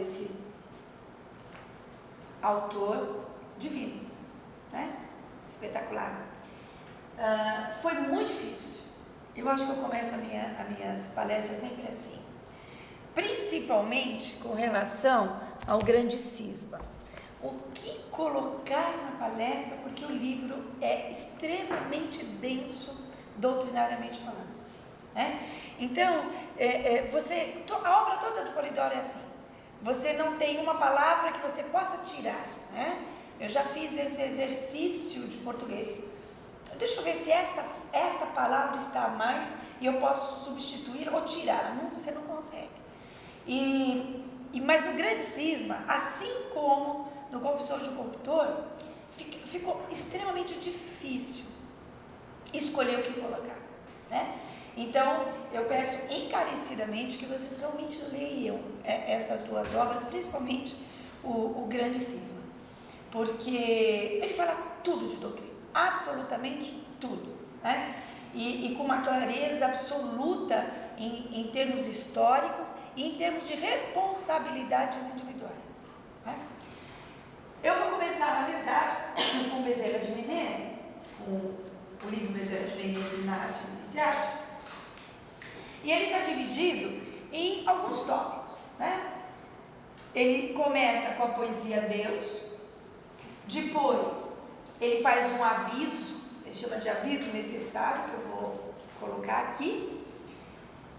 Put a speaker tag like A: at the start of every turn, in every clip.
A: desse autor divino, né? Espetacular. Foi muito difícil. Eu acho que eu começo as minhas palestras sempre assim, principalmente com relação ao grande cisma. O que colocar na palestra, porque o livro é extremamente denso, doutrinariamente falando, né? Então, a obra toda do Polidoro é assim. Você não tem uma palavra que você possa tirar, né? Eu já fiz esse exercício de português. Deixa eu ver se esta palavra está a mais e eu posso substituir ou tirar. Não, você não consegue. Mas no grande cisma, assim como no Confissões do Corruptor, ficou extremamente difícil escolher o que colocar, né? Então, eu peço encarecidamente que vocês realmente leiam essas duas obras, principalmente o Grande Cisma, porque ele fala tudo de doutrina, absolutamente tudo, né? E com uma clareza absoluta em termos históricos e em termos de responsabilidades individuais, né? Eu vou começar, na verdade, com Bezerra de Menezes, com o livro Bezerra de Menezes na Arte Iniciática, e ele está dividido em alguns tópicos, né? Ele começa com a poesia Deus, depois ele faz um aviso, ele chama de aviso necessário, que eu vou colocar aqui,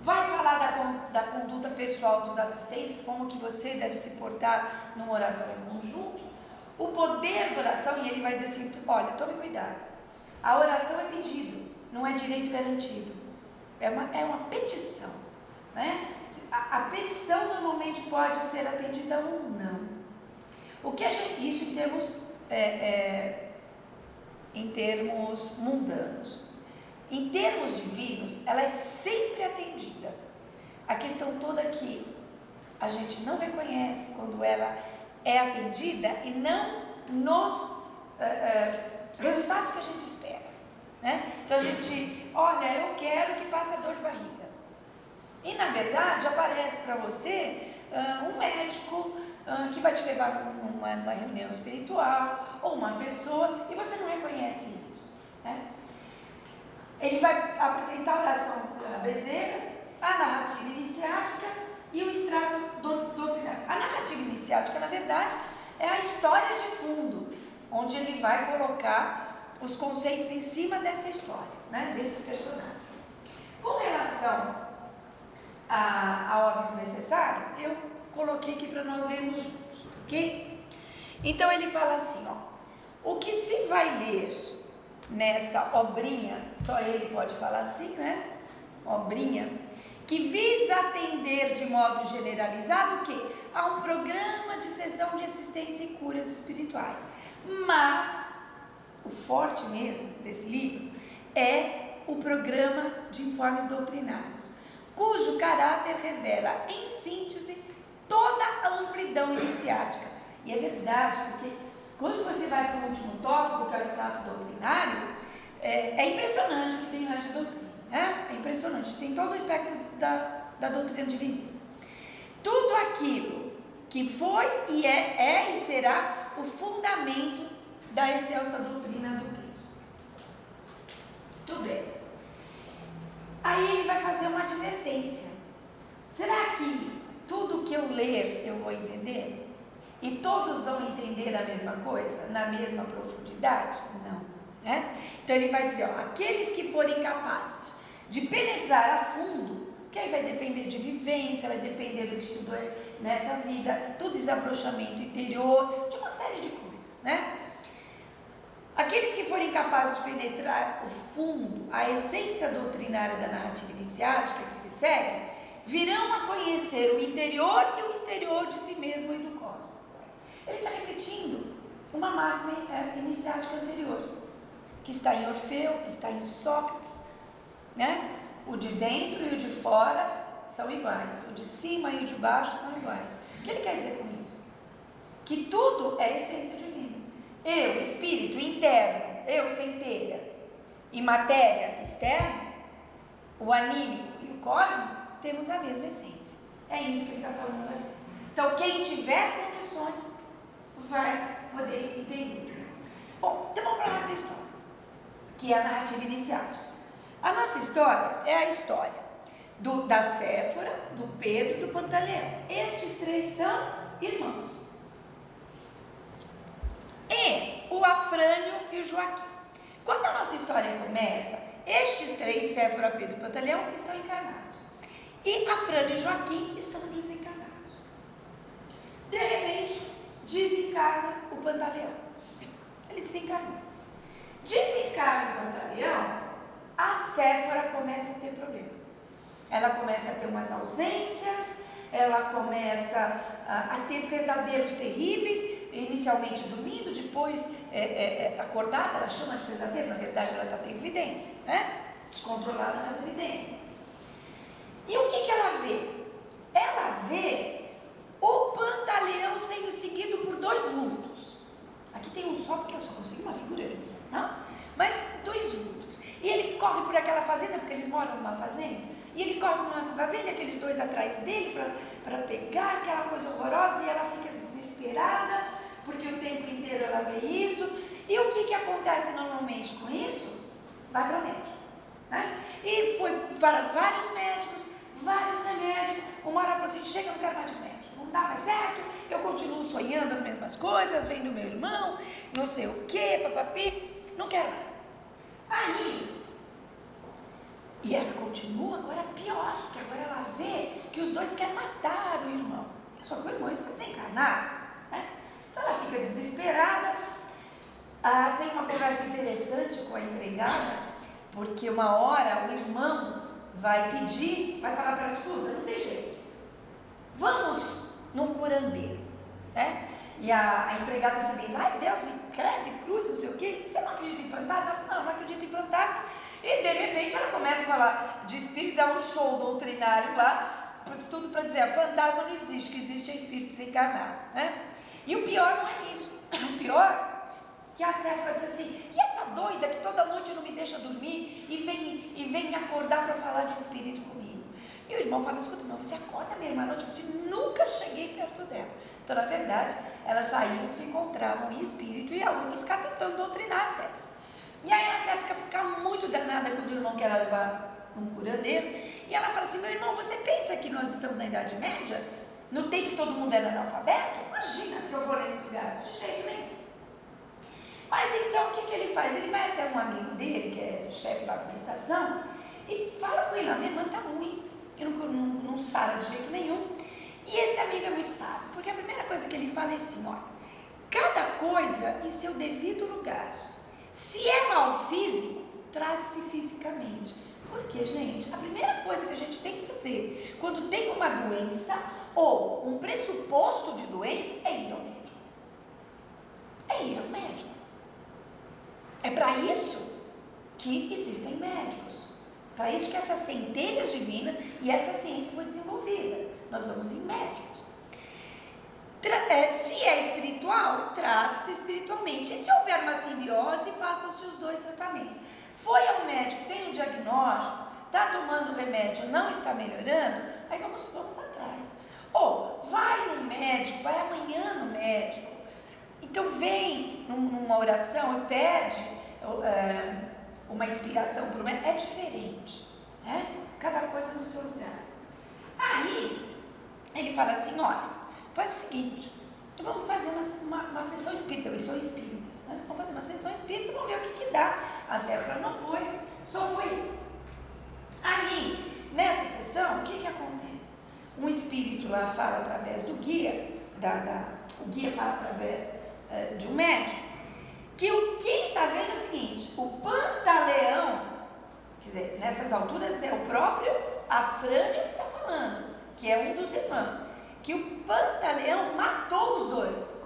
A: vai falar da conduta pessoal dos assistentes, como que você deve se portar numa oração em conjunto, o poder da oração, e ele vai dizer assim, olha, tome cuidado, a oração é pedido, não é direito garantido. É uma petição, né? A petição normalmente pode ser atendida ou não. Isso em termos mundanos. Em termos divinos, ela é sempre atendida. A questão toda é que a gente não reconhece quando ela é atendida e não nos resultados que a gente espera, né? Então a gente, olha, eu quero que passe a dor de barriga. E na verdade aparece para você um médico que vai te levar numa reunião espiritual, ou uma pessoa, e você não reconhece isso, né? Ele vai apresentar a oração Bezerra, a narrativa iniciática e o extrato doutrinário. A narrativa iniciática, na verdade, é a história de fundo, onde ele vai colocar os conceitos em cima dessa história, né, desses personagens. Com relação ao aviso necessário, eu coloquei aqui para nós lermos juntos, ok? Então ele fala assim, ó, o que se vai ler nesta obrinha, só ele pode falar assim, né? Obrinha, que visa atender de modo generalizado o quê? A um programa de sessão de assistência e curas espirituais. Mas o forte mesmo desse livro é o programa de informes doutrinários, cujo caráter revela, em síntese, toda a amplidão iniciática. E é verdade, porque quando você vai para o último tópico, que é o extrato doutrinário, é impressionante o que tem lá de doutrina, né? É impressionante, tem todo o espectro da doutrina divinista. Tudo aquilo que foi e é e será o fundamento da excelsa doutrina do Cristo. Tudo bem. Aí ele vai fazer uma advertência. Será que tudo que eu ler eu vou entender? E todos vão entender a mesma coisa, na mesma profundidade? Não, né? Então ele vai dizer, ó, aqueles que forem capazes de penetrar a fundo, que aí vai depender de vivência, vai depender do que estudou nessa vida, do desabrochamento interior, de uma série de coisas, né? Aqueles que forem capazes de penetrar o fundo, a essência doutrinária da narrativa iniciática que se segue, virão a conhecer o interior e o exterior de si mesmo e do cosmos. Ele está repetindo uma máxima iniciática anterior, que está em Orfeu, que está em Sócrates, né? O de dentro e o de fora são iguais, o de cima e o de baixo são iguais. O que ele quer dizer com isso? Que tudo é essência divina. Eu, espírito interno, eu, centelha, e matéria externa, o anímico e o cósmico, temos a mesma essência. É isso que ele está falando ali. Então, quem tiver condições vai poder entender. Bom, então vamos para a nossa história, que é a narrativa inicial. A nossa história é a história da Séfora, do Pedro e do Pantaleão. Estes três são irmãos. E o Afrânio e o Joaquim. Quando a nossa história começa, estes três, Séfora, Pedro e Pantaleão, estão encarnados. E Afrânio e Joaquim estão desencarnados. De repente, desencarna o Pantaleão. Ele desencarnou. Desencarna o Pantaleão, a Séfora começa a ter problemas. Ela começa a ter umas ausências, ela começa a ter pesadelos terríveis, inicialmente dormindo, depois acordada. Ela chama de pesadelo, na verdade ela está tendo evidência, né? Descontrolada nas evidências. E o que ela vê? Ela vê o Pantaleão sendo seguido por dois vultos. Aqui tem um só, porque eu só consegui uma figura de visão, não? Mas dois vultos. E ele corre por aquela fazenda, porque eles moram numa fazenda. E ele corre por uma fazenda, aqueles dois atrás dele, para pegar aquela coisa horrorosa. E ela fica desesperada, porque o tempo inteiro ela vê isso. E o que acontece normalmente com isso? Vai para o médico, né? E foi para vários médicos, vários remédios. Uma hora ela falou assim: chega, eu não quero mais de médico, não dá mais certo, eu continuo sonhando as mesmas coisas, vendo meu irmão, não sei o que, papapi, não quero mais. Aí, e ela continua agora pior, porque agora ela vê que os dois querem matar o irmão. Só que o irmão está desencarnado, né? Então ela fica desesperada. Tem uma conversa interessante com a empregada, porque uma hora o irmão vai pedir, vai falar para ela: escuta, não tem jeito, vamos num curandeiro, né? E a empregada se diz: ai Deus, credo, cruz, não sei o quê, você não acredita em fantasma? Ela fala: não acredito em fantasma. E de repente ela começa a falar de espírito, dá um show doutrinário lá, tudo para dizer: fantasma não existe, o que existe é espírito desencarnado, né? E o pior não é isso, o pior que a Séfora diz assim: e essa doida que toda noite não me deixa dormir e vem me acordar para falar de espírito comigo? E o irmão fala: escuta, não, você acorda minha irmã à noite? Você nunca cheguei perto dela. Então, na verdade, elas saíam, se encontravam em espírito, e a outra ficava tentando doutrinar a Séfora. E aí a Séfora fica muito danada quando o irmão quer levar um curandeiro, e ela fala assim: meu irmão, você pensa que nós estamos na Idade Média? No tempo que todo mundo era analfabeto? Imagina que eu vou nesse lugar, de jeito nenhum. Mas então o que ele faz? Ele vai até um amigo dele, que é chefe da administração, e fala com ele: a minha irmã está ruim, que não sara de jeito nenhum. E esse amigo é muito sábio, porque a primeira coisa que ele fala é assim: olha, cada coisa em seu devido lugar. Se é mal físico, trate-se fisicamente. Porque, gente, a primeira coisa que a gente tem que fazer quando tem uma doença ou um pressuposto de doença é ir ao médico. É ir ao médico. É para isso que existem médicos. Para isso que essas centelhas divinas e essa ciência foi desenvolvida. Nós vamos em médicos. Se é espiritual, trate-se espiritualmente. E se houver uma simbiose, façam-se os dois tratamentos. Foi ao médico, tem um diagnóstico, está tomando remédio, não está melhorando, aí vamos atrás. Ou vai no médico, vai amanhã no médico. Então vem numa oração e pede uma inspiração para o médico. É diferente, né? Cada coisa no seu lugar. Aí ele fala assim: olha, faz o seguinte, vamos fazer uma sessão espírita. Eles são espíritas, né? Vamos fazer uma sessão espírita, vamos ver o que dá. A Séfora não foi, só foi ele. Aí, nessa sessão, o que acontece? Um espírito lá fala através do guia, o guia fala através de um médico, que o que ele está vendo é o seguinte: o Pantaleão, quer dizer, nessas alturas é o próprio Afrânio que está falando, que é um dos irmãos, que o Pantaleão matou os dois.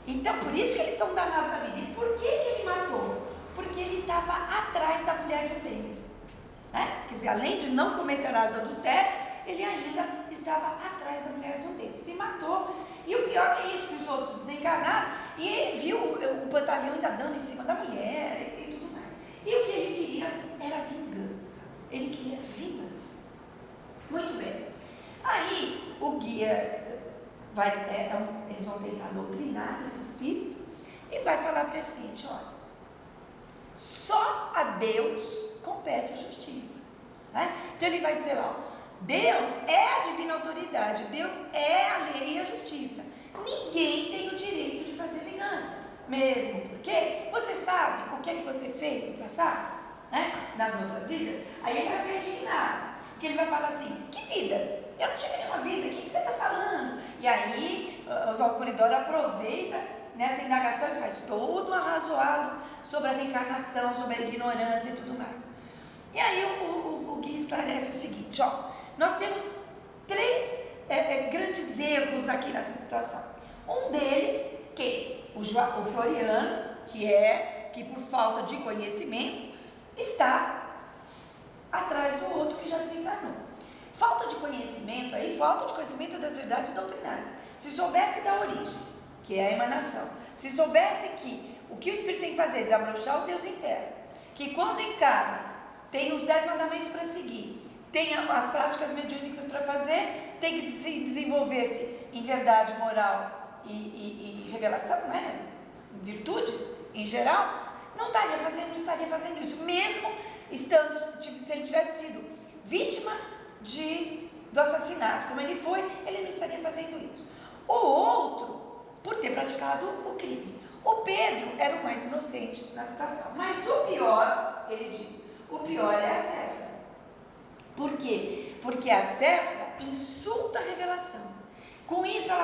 A: Então, por isso que eles estão danados a vida. E por que ele matou? Porque ele estava atrás da mulher de um deles, né? Quer dizer, além de não cometer adultério, ele ainda estava atrás da mulher de um deles e matou. E o pior é isso, que os outros desencarnaram, e ele viu o Pantaleão ainda dando em cima da mulher e tudo mais. E o que ele queria era vingança. Ele queria vingança. Muito bem. Aí o guia que eles vão tentar doutrinar esse espírito e vai falar para ele o seguinte: olha, só a Deus compete a justiça, né? Então ele vai dizer lá, Deus é a divina autoridade, Deus é a lei e a justiça. Ninguém tem o direito de fazer vingança, mesmo porque você sabe o que é que você fez no passado, né? Nas outras vidas. Aí ele vai ficar indignado, porque ele vai falar assim: que vidas? Eu não tive nenhuma vida, o que você está falando? E aí os Polidoro aproveita nessa indagação e faz todo um arrazoado sobre a reencarnação, sobre a ignorância e tudo mais. E aí o Gui esclarece o seguinte: ó, nós temos três grandes erros aqui nessa situação. Um deles, que o Floriano, que por falta de conhecimento, está atrás do outro que já desencarnou. Falta de conhecimento das verdades doutrinárias. Se soubesse da origem, que é a emanação, se soubesse que o que o espírito tem que fazer é desabrochar o Deus interno, que quando encarna tem os 10 mandamentos para seguir, tem as práticas mediúnicas para fazer, tem que desenvolver-se em verdade, moral e revelação, né? Virtudes em geral, não estaria fazendo isso, mesmo se ele tivesse sido vítima do assassinato, como ele foi, ele não estaria fazendo isso. O outro, por ter praticado o crime. O Pedro era o mais inocente na situação, mas o pior, ele diz, o pior é a Séfora. Por quê? Porque a Séfora insulta a revelação. Com isso ela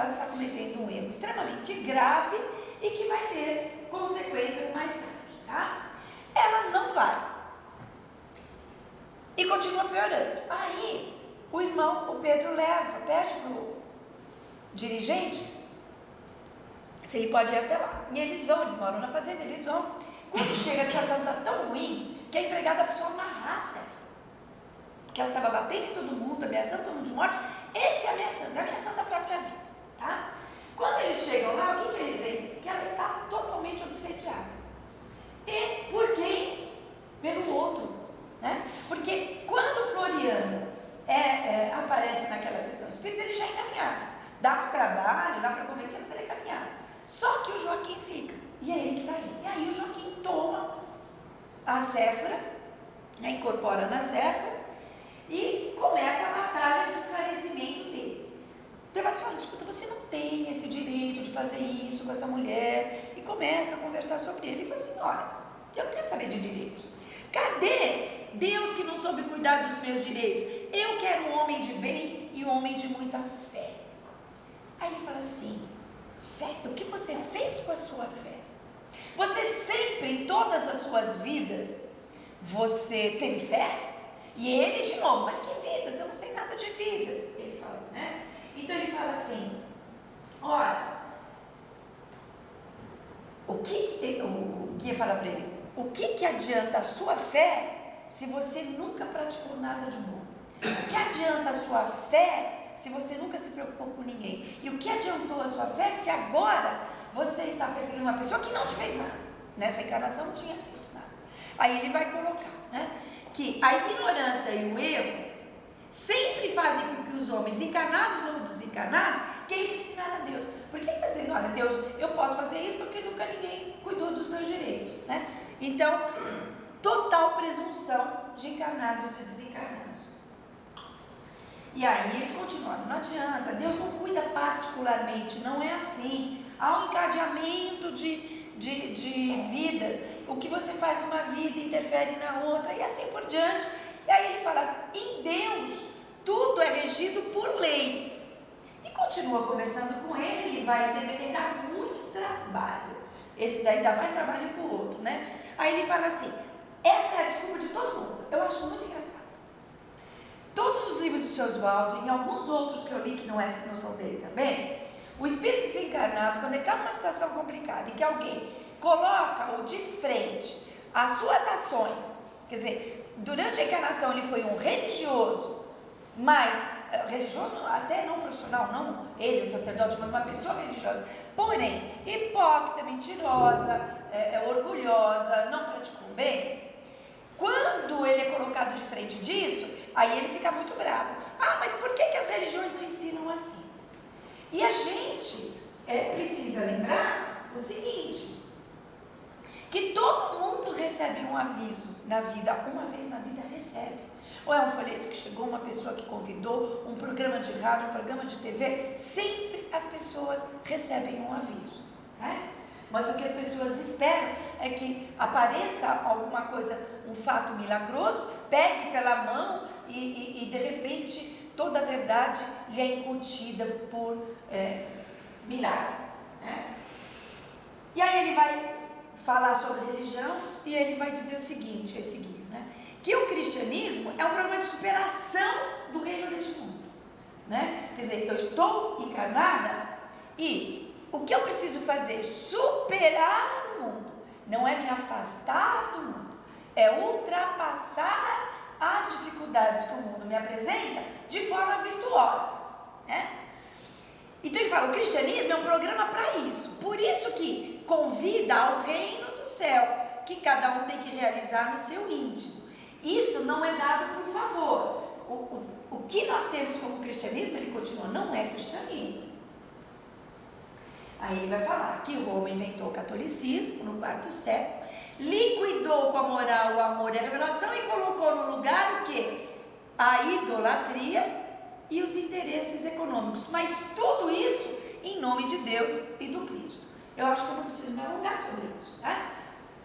A: está cometendo um erro extremamente grave e que vai ter consequências mais tarde, tá? Ela não vai e continua piorando. Aí o Pedro pede para o dirigente se ele pode ir até lá. E eles moram na fazenda, eles vão. Quando chega, a situação está tão ruim que a empregada precisou amarrar a Séfora, porque ela estava batendo em todo mundo, ameaçando todo mundo de morte. Esse é ameaçando a própria vida, tá? Quando eles chegam lá, o que eles veem? Que ela está totalmente obsediada. E por quem? Pelo outro, né? Porque quando o Floriano aparece naquela sessão espírita, ele já é encaminhado. Dá um trabalho, dá para convencer, mas ele é encaminhado. Só que o Joaquim fica, e é ele que está aí. E aí o Joaquim toma a Séfora, né, incorpora na Séfora e começa a batalha de esclarecimento dele. Então ele fala assim: olha, escuta, você não tem esse direito de fazer isso com essa mulher. E começa a conversar sobre ele. E fala assim: olha, eu não quero saber de direitos. Cadê Deus que não soube cuidar dos meus direitos? Eu quero um homem de bem e um homem de muita fé. Aí ele fala assim: fé? O que você fez com a sua fé? Você sempre, em todas as suas vidas, você teve fé? E ele de novo: mas que vidas? Eu não sei nada de vidas. Ele fala, né? Então ele fala assim: olha, o guia fala para ele: o que adianta a sua fé se você nunca praticou nada de bom? O que adianta a sua fé se você nunca se preocupou com ninguém? E o que adiantou a sua fé se agora você está perseguindo uma pessoa que não te fez nada? Nessa encarnação não tinha feito nada. Aí ele vai colocar, né, que a ignorância e o erro sempre fazem com que os homens, encarnados ou desencarnados, queiram ensinar a Deus. Porque ele está dizendo: olha, Deus, eu posso fazer isso porque nunca ninguém cuidou dos meus direitos, né? Então, total presunção de encarnados e desencarnados. E aí eles continuam: não adianta, Deus não cuida particularmente, não é assim. Há um encadeamento de vidas, o que você faz uma vida interfere na outra e assim por diante. E aí ele fala: em Deus tudo é regido por lei. E continua conversando com ele e vai entender, dá muito trabalho. Esse daí dá mais trabalho que o outro, né? Aí ele fala assim: essa é a desculpa de todo mundo. Eu acho muito engraçado. Todos os livros do Seu Oswaldo, em alguns outros que eu li que não são dele também, o espírito desencarnado, quando ele está numa situação complicada e que alguém coloca-o de frente às suas ações, quer dizer, durante a encarnação ele foi um religioso, mas religioso até não profissional, não ele, o sacerdote, mas uma pessoa religiosa, porém hipócrita, mentirosa, orgulhosa, não praticou bem. Quando ele é colocado de frente disso, aí ele fica muito bravo. Ah, mas por que as religiões não ensinam E a gente precisa lembrar o seguinte, que todo mundo recebe um aviso na vida, uma vez na vida recebe. Ou é um folheto que chegou, uma pessoa que convidou, um programa de rádio, um programa de TV, sempre as pessoas recebem um aviso, né? Mas o que as pessoas esperam é que apareça alguma coisa, um fato milagroso, pegue pela mão e de repente toda a verdade lhe é incutida por milagre, né? E aí ele vai falar sobre religião e ele vai dizer o seguinte, né? Que o cristianismo é um programa de superação do reino deste mundo, né? Quer dizer, eu estou encarnada e o que eu preciso fazer? Superar o mundo, não é me afastar do mundo, é ultrapassar as dificuldades que o mundo me apresenta de forma virtuosa, né? Então ele fala, o cristianismo é um programa para isso, por isso que convida ao reino do céu, que cada um tem que realizar no seu íntimo. Isso não é dado por favor. O que nós temos como cristianismo, ele continua, não é cristianismo. Aí ele vai falar que Roma inventou o catolicismo no quarto século, liquidou com a moral o amor e a revelação e colocou no lugar o quê? A idolatria e os interesses econômicos, mas tudo isso em nome de Deus e do Cristo. Eu acho que eu não preciso me alongar sobre isso, tá?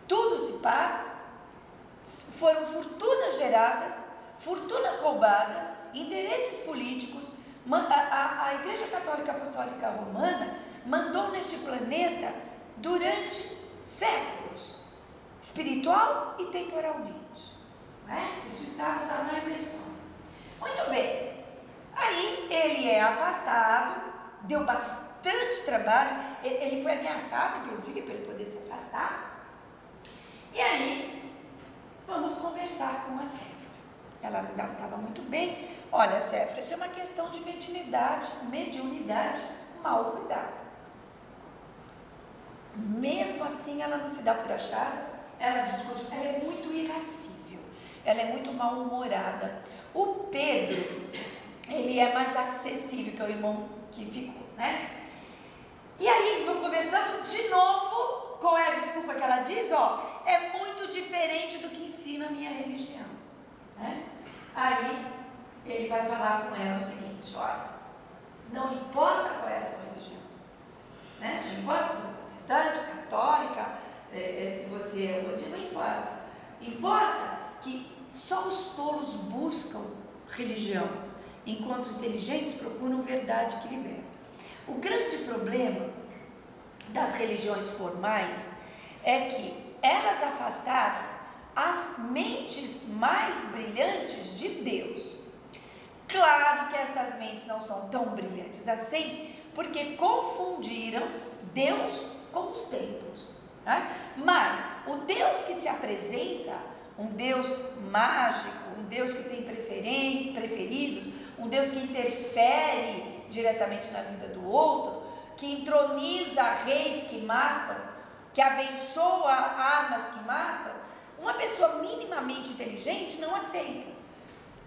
A: Tudo se paga, foram fortunas geradas, fortunas roubadas, interesses políticos. A Igreja Católica Apostólica Romana mandou neste planeta durante séculos, espiritual e temporalmente, né? Isso está nos anais da história. Muito bem. Aí ele é afastado, deu bastante trabalho, ele foi ameaçado, inclusive, para ele poder se afastar. E aí, vamos conversar com a Séfora. Ela não estava muito bem. Olha, Séfora, isso é uma questão de mediunidade mal cuidada. Mesmo assim, ela não se dá por achada, ela discute, ela é muito irascível, ela é muito mal-humorada. O Pedro, ele é mais acessível que o irmão que ficou, né? E aí eles vão conversando de novo. Qual é a desculpa que ela diz? É muito diferente do que ensina a minha religião, né? Aí ele vai falar com ela o seguinte, olha, não importa qual é a sua religião, né? Não importa se você é protestante, católica, se você é budista, não importa. Importa que só os tolos buscam religião, enquanto os inteligentes procuram verdade que liberta. O grande problema das religiões formais é que elas afastaram as mentes mais brilhantes de Deus. Claro que essas mentes não são tão brilhantes assim, porque confundiram Deus com os templos, né? Mas o Deus que se apresenta, um Deus mágico, um Deus que tem preferidos, um Deus que interfere diretamente na vida do outro, que entroniza reis que matam, que abençoa armas que matam, uma pessoa minimamente inteligente não aceita.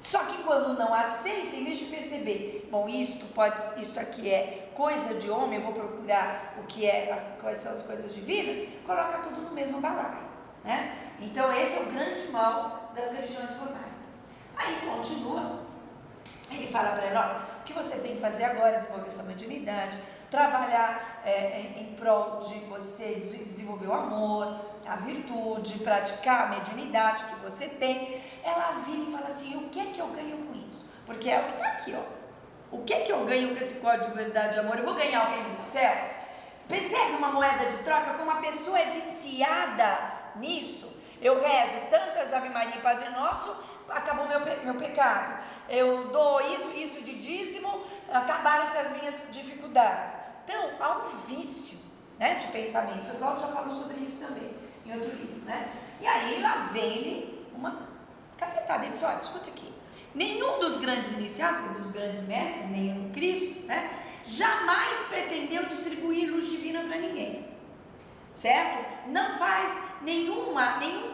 A: Só que quando não aceita, em vez de perceber, bom, isto aqui é coisa de homem, eu vou procurar quais são as coisas divinas, coloca tudo no mesmo balaio, né? Então esse é o grande mal das religiões formais. Aí continua, ele fala para ela, olha, o que você tem que fazer agora é desenvolver sua mediunidade, trabalhar em prol de você desenvolver o amor, a virtude, praticar a mediunidade que você tem. Ela vira e fala assim, o que é que eu ganho com isso? Porque é o que está aqui, o que é que eu ganho com esse código de verdade e amor? Eu vou ganhar o reino do céu? Percebe uma moeda de troca? Como a pessoa é viciada nisso. Eu rezo tantas Ave Maria e Padre Nosso, acabou meu pecado. Eu dou isso de dízimo, acabaram-se as minhas dificuldades. Então, há um vício, né, de pensamentos. O Oswaldo já falou sobre isso também, em outro livro, né? E aí lá vem-lhe uma cacetada. Ele disse, olha, escuta aqui. Nenhum dos grandes iniciados, quer dizer, os grandes mestres, nenhum Cristo, né, jamais pretendeu distribuir luz divina para ninguém. Certo? Não faz nenhum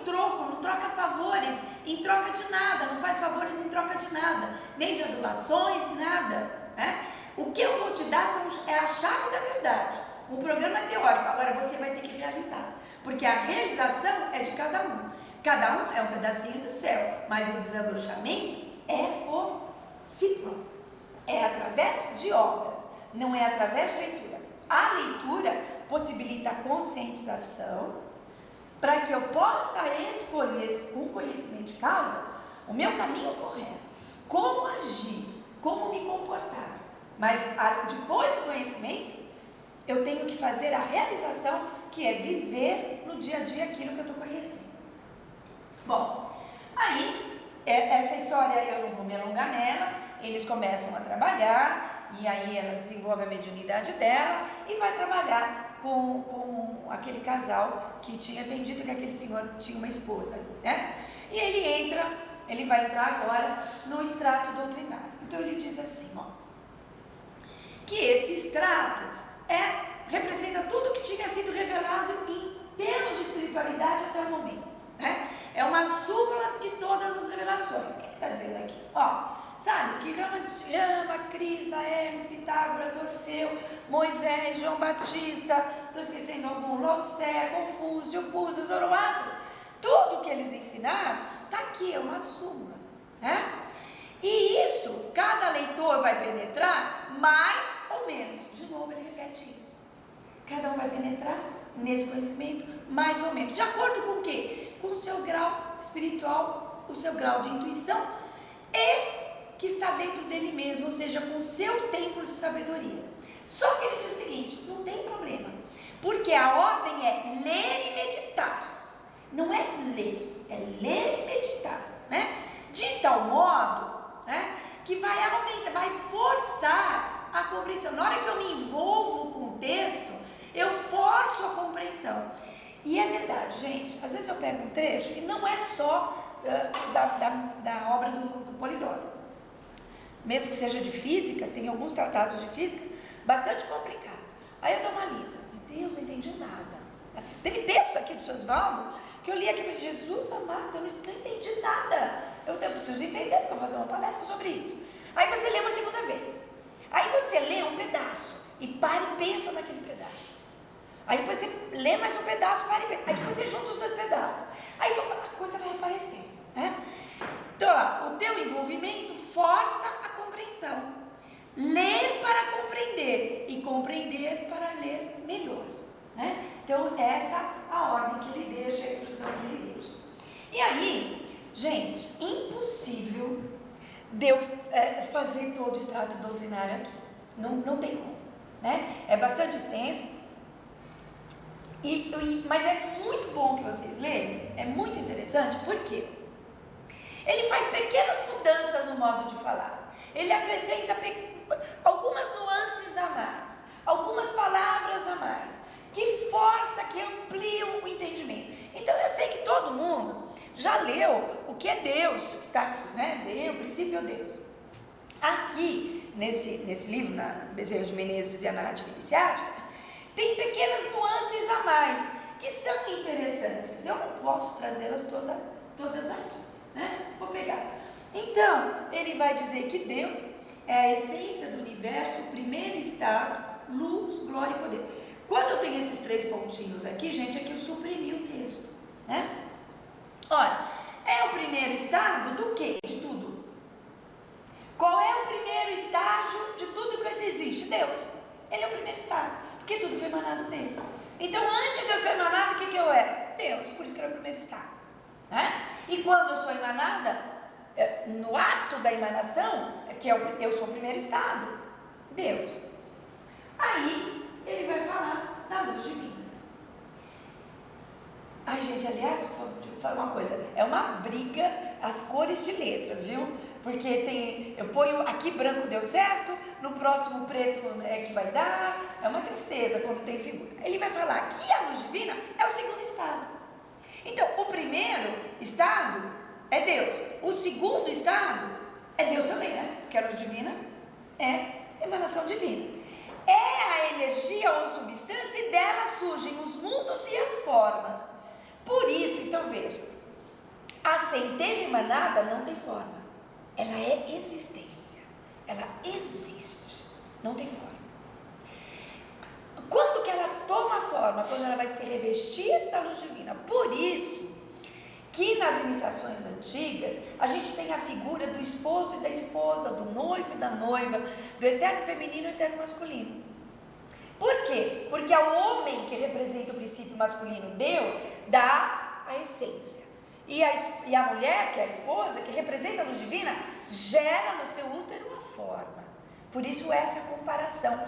A: troco, não troca favores em troca de nada, não faz favores em troca de nada, nem de adulações, nada, né? O que eu vou te dar é a chave da verdade. Um programa teórico, agora você vai ter que realizar. Porque a realização é de cada um. Cada um é um pedacinho do céu, mas o desabrochamento é por si próprio. É através de obras, não é através de leitura. A leitura possibilita a conscientização para que eu possa escolher um conhecimento de causa, o meu caminho correto, como agir, como me comportar. Mas depois do conhecimento, eu tenho que fazer a realização, que é viver no dia a dia aquilo que eu estou conhecendo. Bom, aí, essa história eu não vou me alongar nela, eles começam a trabalhar, e aí ela desenvolve a mediunidade dela, e vai trabalhar com aquele casal que tinha entendido que aquele senhor tinha uma esposa, né? E ele vai entrar agora no extrato doutrinário. Então ele diz assim, ó, que esse extrato representa tudo que tinha sido revelado em termos de espiritualidade até o momento, né? É uma súmula de todas as revelações. O que está dizendo aqui? Ó, sabe, que Rama, Krishna, Hermes, Pitágoras, Orfeu, Moisés, João Batista, estou esquecendo algum, Lao-tse, Confúcio, Buda, Zoroastro, tudo que eles ensinaram, está aqui, é uma súmula, né? E isso, cada leitor vai penetrar mais ou menos. De novo ele repete isso. Cada um vai penetrar nesse conhecimento mais ou menos. De acordo com o quê? Com o seu grau espiritual, o seu grau de intuição e que está dentro dele mesmo, ou seja, com o seu templo de sabedoria. Só que ele diz o seguinte, não tem problema, porque a ordem é ler e meditar. Não é ler, é ler e meditar, né? De tal modo, né, que vai aumentar, vai forçar a compreensão. Na hora que eu me envolvo com o texto, eu forço a compreensão. E é verdade, gente, às vezes eu pego um trecho e não é só da obra do Polidoro. Mesmo que seja de física, tem alguns tratados de física bastante complicados. Aí eu dou uma lida, meu Deus, não entendi nada. Teve texto aqui do seu Osvaldo que eu li aqui e falei, Jesus amado, eu não entendi nada. Eu preciso entender, porque eu vou fazer uma palestra sobre isso. Aí você lê uma segunda vez. Aí você lê um pedaço e para e pensa naquele pedaço. Aí depois você lê mais um pedaço, para e pensa. Aí depois você junta os dois pedaços. Aí a coisa vai aparecendo, né? Então, ó, o teu envolvimento força a compreensão. Ler para compreender e compreender para ler melhor, né? Então, essa é a ordem que ele deixa, a instrução que ele deixa. E aí, gente, impossível de eu fazer todo o extrato doutrinário aqui. Não tem como, né? É bastante extenso. Mas é muito bom que vocês leiam, é muito interessante, porque ele faz pequenas mudanças no modo de falar. Ele acrescenta algumas nuances a mais, algumas palavras a mais, que força, que ampliam o entendimento. Então eu sei que todo mundo já leu o que é Deus, que está aqui, né? Deus, o princípio é Deus. Aqui, nesse livro, na Bezerra de Menezes e a Narrativa Iniciática, tem pequenas nuances a mais, que são interessantes. Eu não posso trazê-las todas aqui, né? Vou pegar. Então, ele vai dizer que Deus é a essência do universo, o primeiro estado, luz, glória e poder. Quando eu tenho esses três pontinhos aqui, gente, aqui eu suprimi o texto, né? Olha, é o primeiro estado do quê? De tudo. Qual é o primeiro estágio de tudo que existe? Deus. Ele é o primeiro estado, porque tudo foi emanado dele. Então, antes de eu ser emanado, o que eu era? Deus, por isso que era o primeiro estado, né? E quando eu sou emanada, no ato da emanação, que eu sou o primeiro estado, Deus. Aí, ele vai falar da luz divina. Ai, gente, aliás, vou falar uma coisa, é uma briga as cores de letra, viu? Porque eu ponho aqui branco deu certo, no próximo preto é que vai dar, é uma tristeza quando tem figura. Ele vai falar que a luz divina é o segundo estado. Então, o primeiro estado é Deus, o segundo estado é Deus também, né? Porque a luz divina é emanação divina. É a energia ou substância e dela surgem os mundos e as formas. Por isso, então veja, a centelha emanada não tem forma, ela é existência, ela existe, não tem forma. forma, quando ela vai se revestir da luz divina. Por isso que nas iniciações antigas, a gente tem a figura do esposo e da esposa, do noivo e da noiva, do eterno feminino e eterno masculino. Por quê? Porque é o homem que representa o princípio masculino, Deus dá a essência. E a mulher, que é a esposa, que representa a luz divina, gera no seu útero a forma. Por isso essa comparação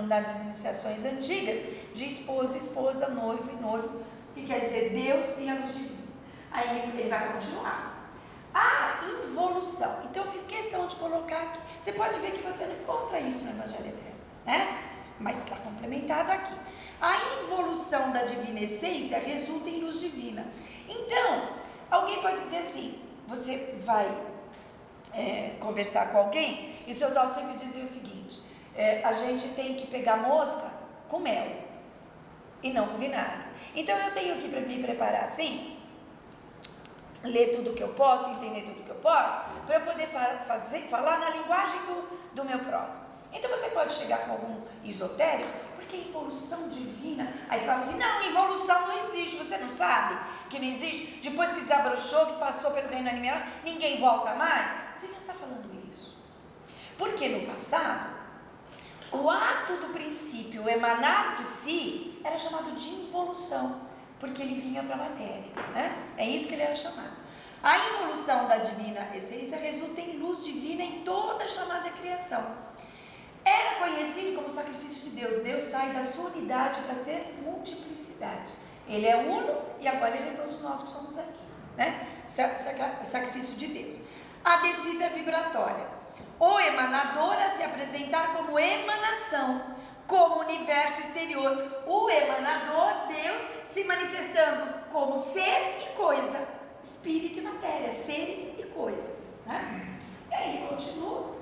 A: nas iniciações antigas de esposo, esposa, noivo e noivo, que quer dizer Deus e a luz divina. Aí ele vai continuar. A involução. Então eu fiz questão de colocar aqui. Você pode ver que você não encontra isso no Evangelho Eterno, né? Mas está complementado aqui. A involução da divina essência resulta em luz divina. Então, alguém pode dizer assim, você vai conversar com alguém, e seus olhos sempre diziam o seguinte, a gente tem que pegar mosca com mel, e não com vinagre. Então eu tenho que me preparar assim, ler tudo que eu posso, entender tudo que eu posso, para eu poder falar na linguagem do meu próximo. Então você pode chegar com algum esotérico, porque involução divina, aí você fala assim, não, involução não existe, você não sabe que não existe? Depois que desabrochou, que passou pelo reino animal, ninguém volta mais? Você não está falando isso. Porque no passado, o ato do princípio emanar de si era chamado de involução, porque ele vinha para a matéria, né? É isso que ele era chamado. A involução da divina essência resulta em luz divina em toda a chamada criação. Era conhecido como sacrifício de Deus. Deus sai da sua unidade para ser multiplicidade. Ele é uno e agora ele é todos nós que somos aqui, né? Sacrifício de Deus. A descida vibratória. O emanador a se apresentar como emanação, como universo exterior. O emanador, Deus, se manifestando como ser e coisa, espírito e matéria, seres e coisas, né? E aí continua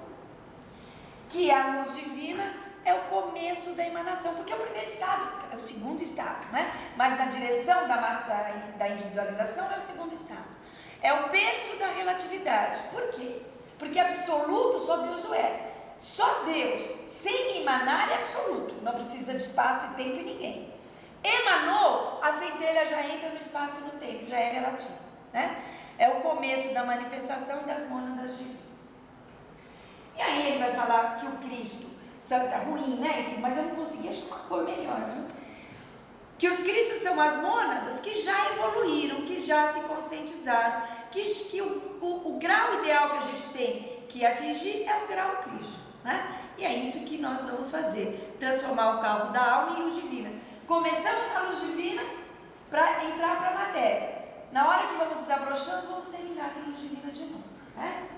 A: que a luz divina é o começo da emanação, porque é o primeiro estado, é o segundo estado, né? Mas na direção da individualização é o segundo estado. É o berço da relatividade. Por quê? Porque absoluto só Deus o é. Só Deus, sem emanar, é absoluto. Não precisa de espaço e tempo em ninguém. Emanou, a centelha já entra no espaço e no tempo, já é relativo, né? É o começo da manifestação e das mônadas divinas. E aí ele vai falar que o Cristo, tá ruim, né? Mas eu não consegui achar uma cor melhor, viu? Que os Cristos são as mônadas que já evoluíram, que já se conscientizaram, que o grau ideal que a gente tem que atingir é o grau Cristo, né? E é isso que nós vamos fazer, transformar o carro da alma em luz divina. Começamos na luz divina para entrar para a matéria. Na hora que vamos desabrochando, vamos terminar em luz divina de novo, né?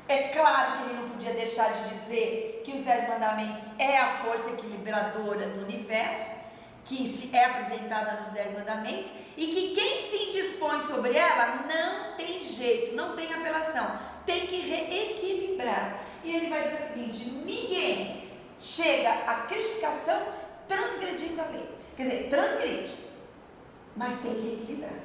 A: É claro que ele não podia deixar de dizer que os 10 mandamentos é a força equilibradora do universo, que se é apresentada nos 10 mandamentos, e que quem se indispõe sobre ela não tem jeito, não tem apelação, tem que reequilibrar. E ele vai dizer o seguinte: ninguém chega à cristificação transgredindo a lei. Quer dizer, transgride, mas tem que equilibrar.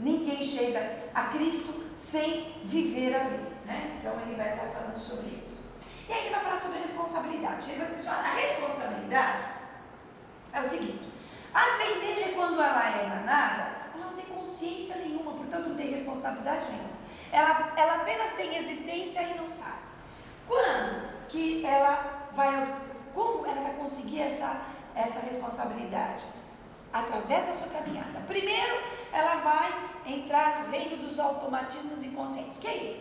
A: Ninguém chega a Cristo sem viver a lei, né? Então ele vai estar falando sobre isso. E aí ele vai falar sobre a responsabilidade. Ele vai dizer: a responsabilidade é o seguinte: a centelha, quando ela é emanada, ela não tem consciência nenhuma, portanto não tem responsabilidade nenhuma. Ela apenas tem existência e não sabe. Quando que como ela vai conseguir essa responsabilidade? Através da sua caminhada. Primeiro, ela vai entrar no reino dos automatismos inconscientes. Que é isso?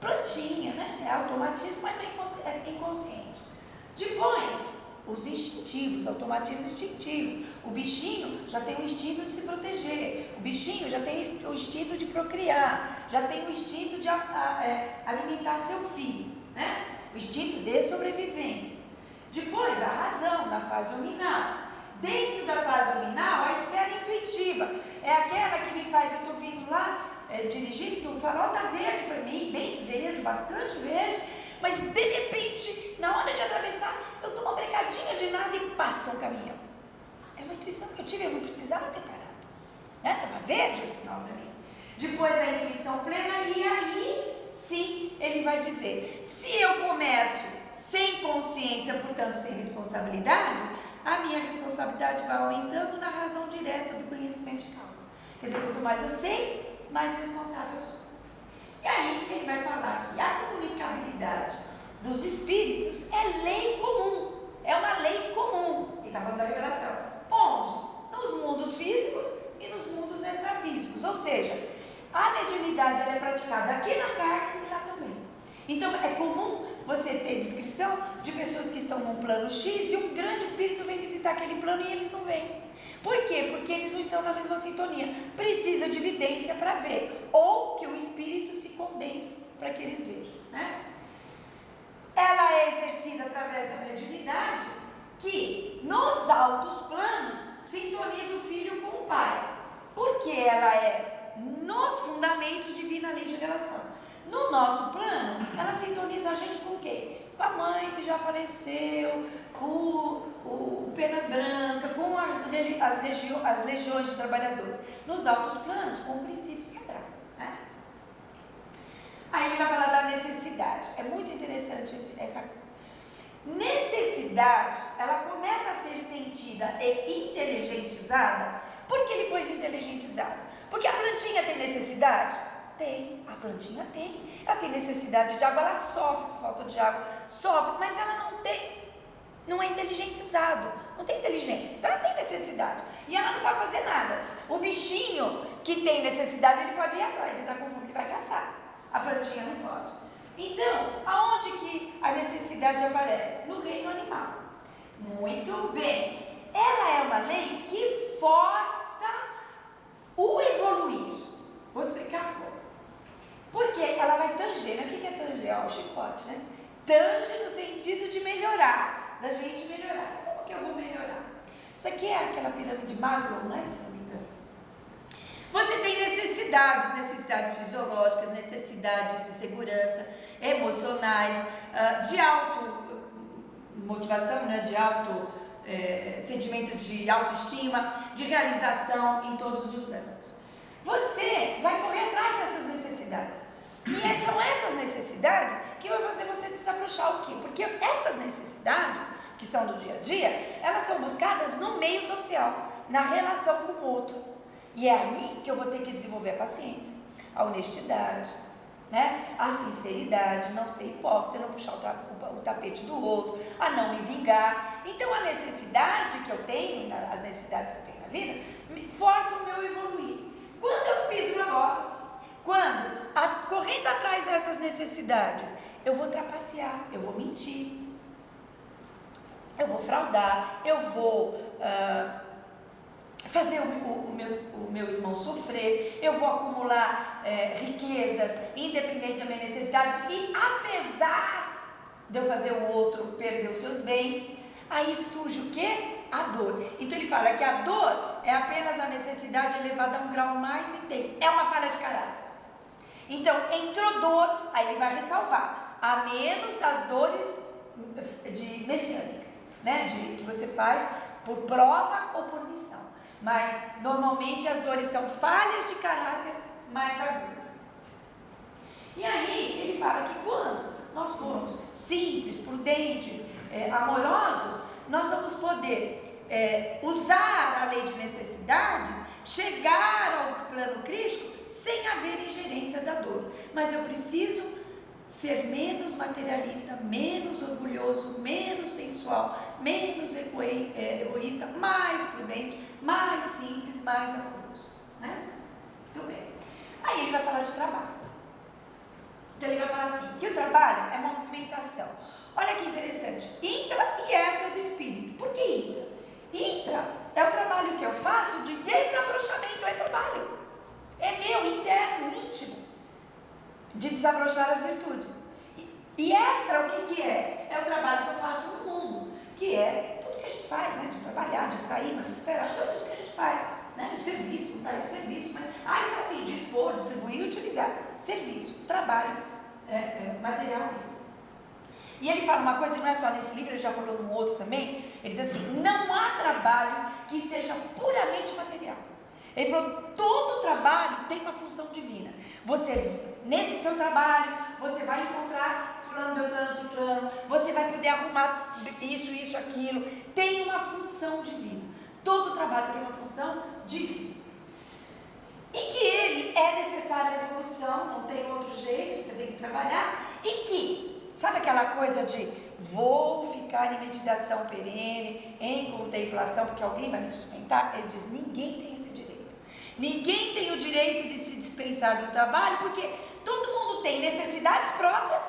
A: Plantinha, né? É automatismo, mas não é inconsciente. Depois, os instintivos, automatismos instintivos. O bichinho já tem o instinto de se proteger. O bichinho já tem o instinto de procriar. Já tem o instinto de alimentar seu filho, né? O instinto de sobrevivência. Depois, a razão, na fase luminal. Dentro da fase luminal, a esfera intuitiva é aquela que me faz, eu estou vindo lá dirigindo, o farol está verde para mim, bem verde, bastante verde, mas de repente, na hora de atravessar, eu dou uma brecadinha de nada e passa um caminhão. É uma intuição que eu tive, eu não precisava ter parado, estava verde o sinal para mim. Depois a intuição plena, e aí sim ele vai dizer: se eu começo sem consciência, portanto sem responsabilidade, a minha responsabilidade vai aumentando na razão direta do conhecimento de causa. Quer dizer, quanto mais eu sei, mais responsável eu sou. E aí ele vai falar que a comunicabilidade dos espíritos é lei comum, é uma lei comum. Ele está falando da revelação. Onde? Nos mundos físicos e nos mundos extrafísicos. Ou seja, a mediunidade ela é praticada aqui na carne e lá também. Então é comum você ter descrição de pessoas que estão num plano X e um grande espírito vem visitar aquele plano e eles não vêm. Por quê? Porque eles não estão na mesma sintonia. Precisa de evidência para ver. Ou que o espírito se condense para que eles vejam, né? Ela é exercida através da mediunidade, que nos altos planos sintoniza o filho com o pai. Porque ela é nos fundamentos divina lei de relação. No nosso plano, ela sintoniza a gente com o quê? Com a mãe que já faleceu, com o Pena Branca, com as legiões de trabalhadores. Nos altos planos, com o princípio sagrado, né? Aí ele vai falar da necessidade. É muito interessante essa coisa. Necessidade, ela começa a ser sentida e inteligentizada. Por que ele pôs inteligentizada? Porque a plantinha tem necessidade? Tem, a plantinha tem. Ela tem necessidade de água, ela sofre por falta de água, sofre, mas ela não é inteligentizado, não tem inteligência, então ela tem necessidade. E ela não pode fazer nada. O bichinho que tem necessidade, ele pode ir atrás, ele está com fome, ele vai caçar. A plantinha não pode. Então, aonde que a necessidade aparece? No reino animal. Muito bem. Ela é uma lei que força o evoluir. Vou explicar como. Porque ela vai tanger, né? O que é tanger? Ó, o chicote, né? Tange no sentido de melhorar, da gente melhorar. Como que eu vou melhorar? Isso aqui é aquela pirâmide de Maslow, né? Se não me engano. Você tem necessidades fisiológicas, necessidades de segurança, emocionais, de automotivação, né? De sentimento de autoestima, de realização em todos os âmbitos. Você vai correr atrás dessas necessidades. E são essas necessidades que vai fazer você desabrochar o quê? Porque essas necessidades, que são do dia a dia, elas são buscadas no meio social, na relação com o outro. E é aí que eu vou ter que desenvolver a paciência, a honestidade, né? A sinceridade, não ser hipócrita, não puxar o tapete do outro, a não me vingar. Então a necessidade que eu tenho, as necessidades que eu tenho na vida, forçam o meu evoluir. Quando eu piso na bola, correndo atrás dessas necessidades, eu vou trapacear, eu vou mentir, eu vou fraudar, eu vou fazer o meu irmão sofrer, eu vou acumular riquezas, independente da minha necessidade, e apesar de eu fazer o outro perder os seus bens, aí surge o quê? A dor. Então ele fala que a dor é apenas a necessidade elevada a um grau mais intenso, é uma falha de caráter. Então entrou dor, aí ele vai ressalvar, a menos das dores messiânicas, né? Que você faz por prova ou por missão. Mas normalmente as dores são falhas de caráter mais agudas. E aí ele fala que quando nós formos simples, prudentes, amorosos, nós vamos poder usar a lei de necessidades, chegar ao plano crístico sem haver ingerência da dor. Mas eu preciso ser menos materialista, menos orgulhoso, menos sensual, menos egoísta, mais prudente, mais simples, mais amoroso, né? Muito bem. Aí ele vai falar de trabalho. Então ele vai falar assim, que o trabalho é uma movimentação. Olha que interessante, intra e extra do espírito. Por que intra? Intra é o trabalho que eu faço de desabrochamento, é trabalho. É meu, interno, íntimo, de desabrochar as virtudes. E extra, o que é? É o trabalho que eu faço no mundo, que é tudo que a gente faz, né? De trabalhar, de extrair, manipular, tudo isso que a gente faz, né? O serviço, não está aí o serviço, mas está assim, dispor, distribuir e utilizar. Serviço, trabalho material mesmo. E ele fala uma coisa, não é só nesse livro, ele já falou num outro também, ele diz assim, não há trabalho que seja puramente material. Ele falou, todo trabalho tem uma função divina. Você, nesse seu trabalho, você vai encontrar fulano, beltrano, sultano, você vai poder poder arrumar isso, aquilo. Tem uma função divina. Todo trabalho tem uma função divina. E que ele é necessário a evolução, não tem outro jeito, você tem que trabalhar. E que, sabe aquela coisa de vou ficar em meditação perene, em contemplação, porque alguém vai me sustentar? Ele diz, ninguém tem esse direito. Ninguém tem o direito de se dispensar do trabalho, porque todo mundo tem necessidades próprias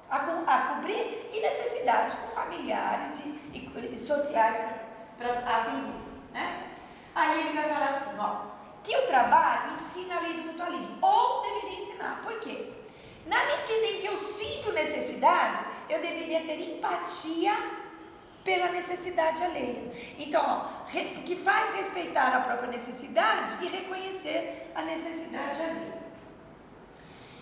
A: a cobrir e necessidades com familiares e sociais para atender, né? Aí ele vai falar assim, ó, que o trabalho ensina a lei do mutualismo, ou deveria ensinar. Por quê? Na medida em que eu sinto necessidade, eu deveria ter empatia pela necessidade alheia. Então, ó, que faz respeitar a própria necessidade e reconhecer a necessidade alheia.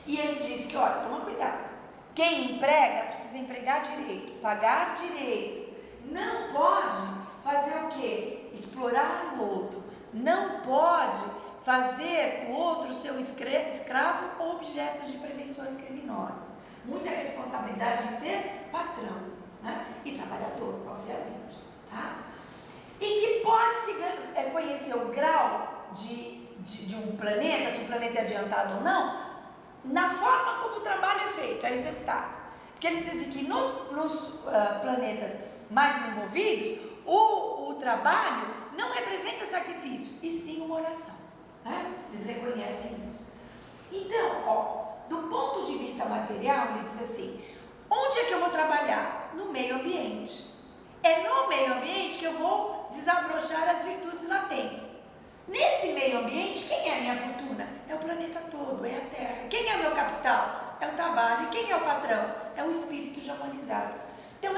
A: E ele diz que, olha, toma cuidado. Quem emprega precisa empregar direito, pagar direito. Não pode fazer o quê? Explorar o outro. Não pode fazer o outro seu escravo ou objeto de prevenções criminosas. Muita responsabilidade em ser patrão, né? E trabalhador, obviamente, tá? E que pode-se conhecer o grau de um planeta, se o planeta é adiantado ou não, na forma como o trabalho é feito, é executado. Porque eles dizem que nos planetas mais envolvidos, o trabalho não representa sacrifício, e sim uma oração, né? Eles reconhecem isso. Então, ó, do ponto de vista material, ele diz assim, onde é que eu vou trabalhar? No meio ambiente. É no meio ambiente que eu vou desabrochar as virtudes latentes. Nesse meio ambiente, quem é a minha fortuna? É o planeta todo, é a Terra. Quem é o meu capital? É o trabalho. E quem é o patrão? É o espírito jamanizado. Então,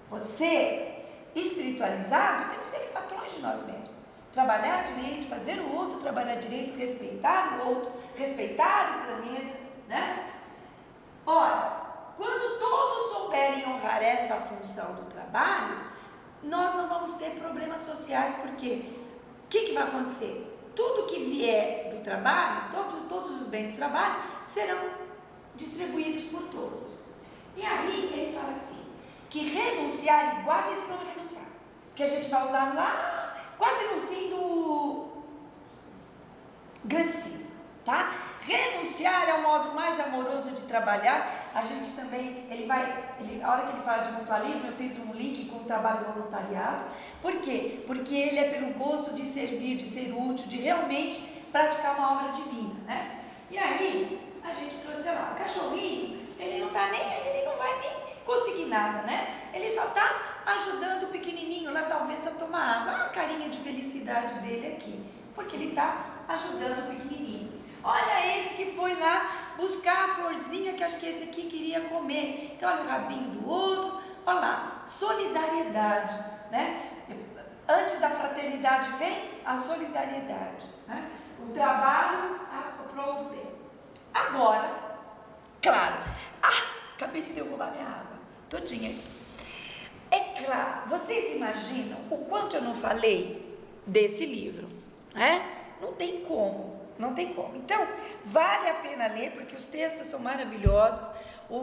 A: você, espiritualizado, temos que ser patrões de nós mesmos. Trabalhar direito, fazer o outro trabalhar direito, respeitar o outro, respeitar o planeta, né? Ora, quando todos souberem honrar esta função do trabalho, nós não vamos ter problemas sociais, porque o que vai acontecer? Tudo que vier do trabalho, todos os bens do trabalho, serão distribuídos por todos. E aí ele fala assim, que renunciar, guarda esse nome renunciar, que a gente vai usar lá, quase no fim do grande cisma, tá? Renunciar é o modo mais amoroso de trabalhar. A gente também, a hora que ele fala de mutualismo, eu fiz um link com o trabalho voluntariado. Por quê? Porque ele é pelo gosto de servir, de ser útil, de realmente praticar uma obra divina, né? E aí, a gente trouxe lá, o cachorrinho, ele não vai nem conseguir nada, né? Ele só está ajudando o pequenininho lá, talvez, a tomar água. Olha a carinha de felicidade dele aqui, porque ele está ajudando o pequenininho. Olha esse que foi lá buscar a florzinha que acho que esse aqui queria comer. Então, olha o rabinho do outro. Olha lá, solidariedade, né? Antes da fraternidade vem a solidariedade, né? O trabalho a prol do bem. Agora, claro, acabei de derrubar minha água todinha aqui. É claro, vocês imaginam o quanto eu não falei desse livro, né? Não tem como. Então, vale a pena ler, porque os textos são maravilhosos.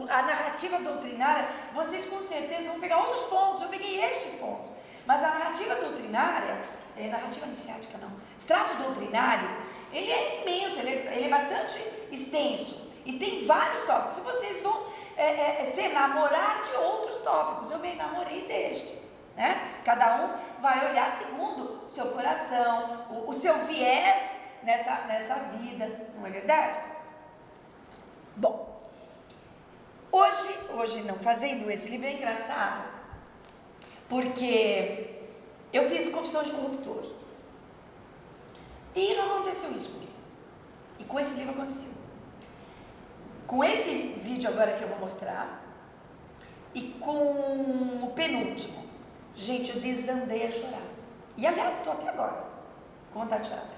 A: A narrativa doutrinária, vocês com certeza vão pegar outros pontos. Eu peguei estes pontos. Mas a narrativa doutrinária, narrativa iniciática não, extrato doutrinário, ele é imenso, ele é bastante extenso. E tem vários tópicos. E vocês vão se enamorar de outros tópicos. Eu me enamorei destes, né? Cada um vai olhar segundo o seu coração, o seu viés nessa vida, não é verdade? Bom, hoje não, fazendo esse livro é engraçado, porque eu fiz Confissões de Corruptor, e não aconteceu isso comigo, e com esse livro aconteceu. Com esse vídeo agora que eu vou mostrar, e com o penúltimo, gente, eu desandei a chorar, e aliás, estou até agora com vontade de chorar.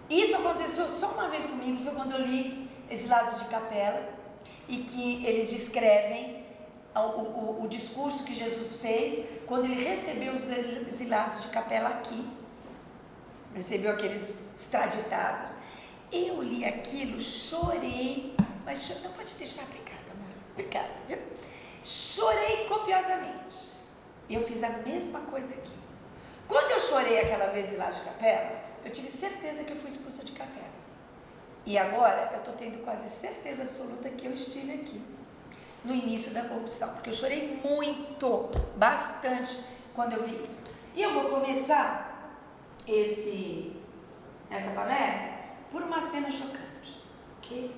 A: Isso aconteceu só uma vez comigo, foi quando eu li Exilados de Capela, e que eles descrevem o discurso que Jesus fez quando ele recebeu os exilados de Capela aqui, recebeu aqueles extraditados. Eu li aquilo, chorei, mas não pode deixar aplicada, amor, aplicada, viu? copiosamente. E eu fiz a mesma coisa aqui. Quando eu chorei aquela vez lá de Capela, eu tive certeza que eu fui expulsa de Capela. E agora eu estou tendo quase certeza absoluta que eu estive aqui, no início da corrupção, porque eu chorei muito, bastante, quando eu vi isso. E eu vou começar essa palestra por uma cena chocante, ok?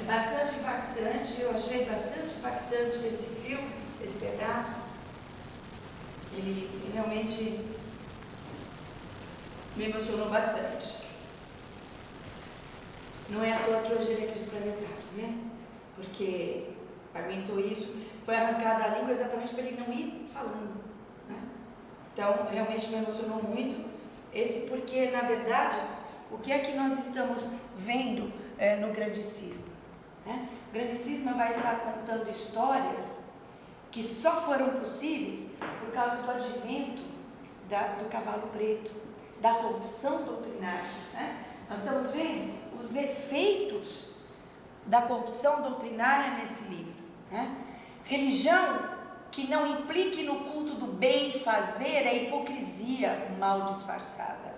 A: Bastante impactante, eu achei bastante impactante esse filme, esse pedaço. Ele realmente me emocionou bastante. Não é à toa que hoje ele é Cristo planetário, né? Porque aguentou isso. foi arrancada a língua exatamente para ele não ir falando, né? Então, realmente me emocionou muito porque, na verdade, o que é que nós estamos vendo no grande cisma, né? O grande cisma vai estar contando histórias que só foram possíveis por causa do advento do cavalo preto, da corrupção doutrinária, né? Nós estamos vendo os efeitos da corrupção doutrinária nesse livro, né? Religião que não implique no culto do bem fazer é hipocrisia mal disfarçada.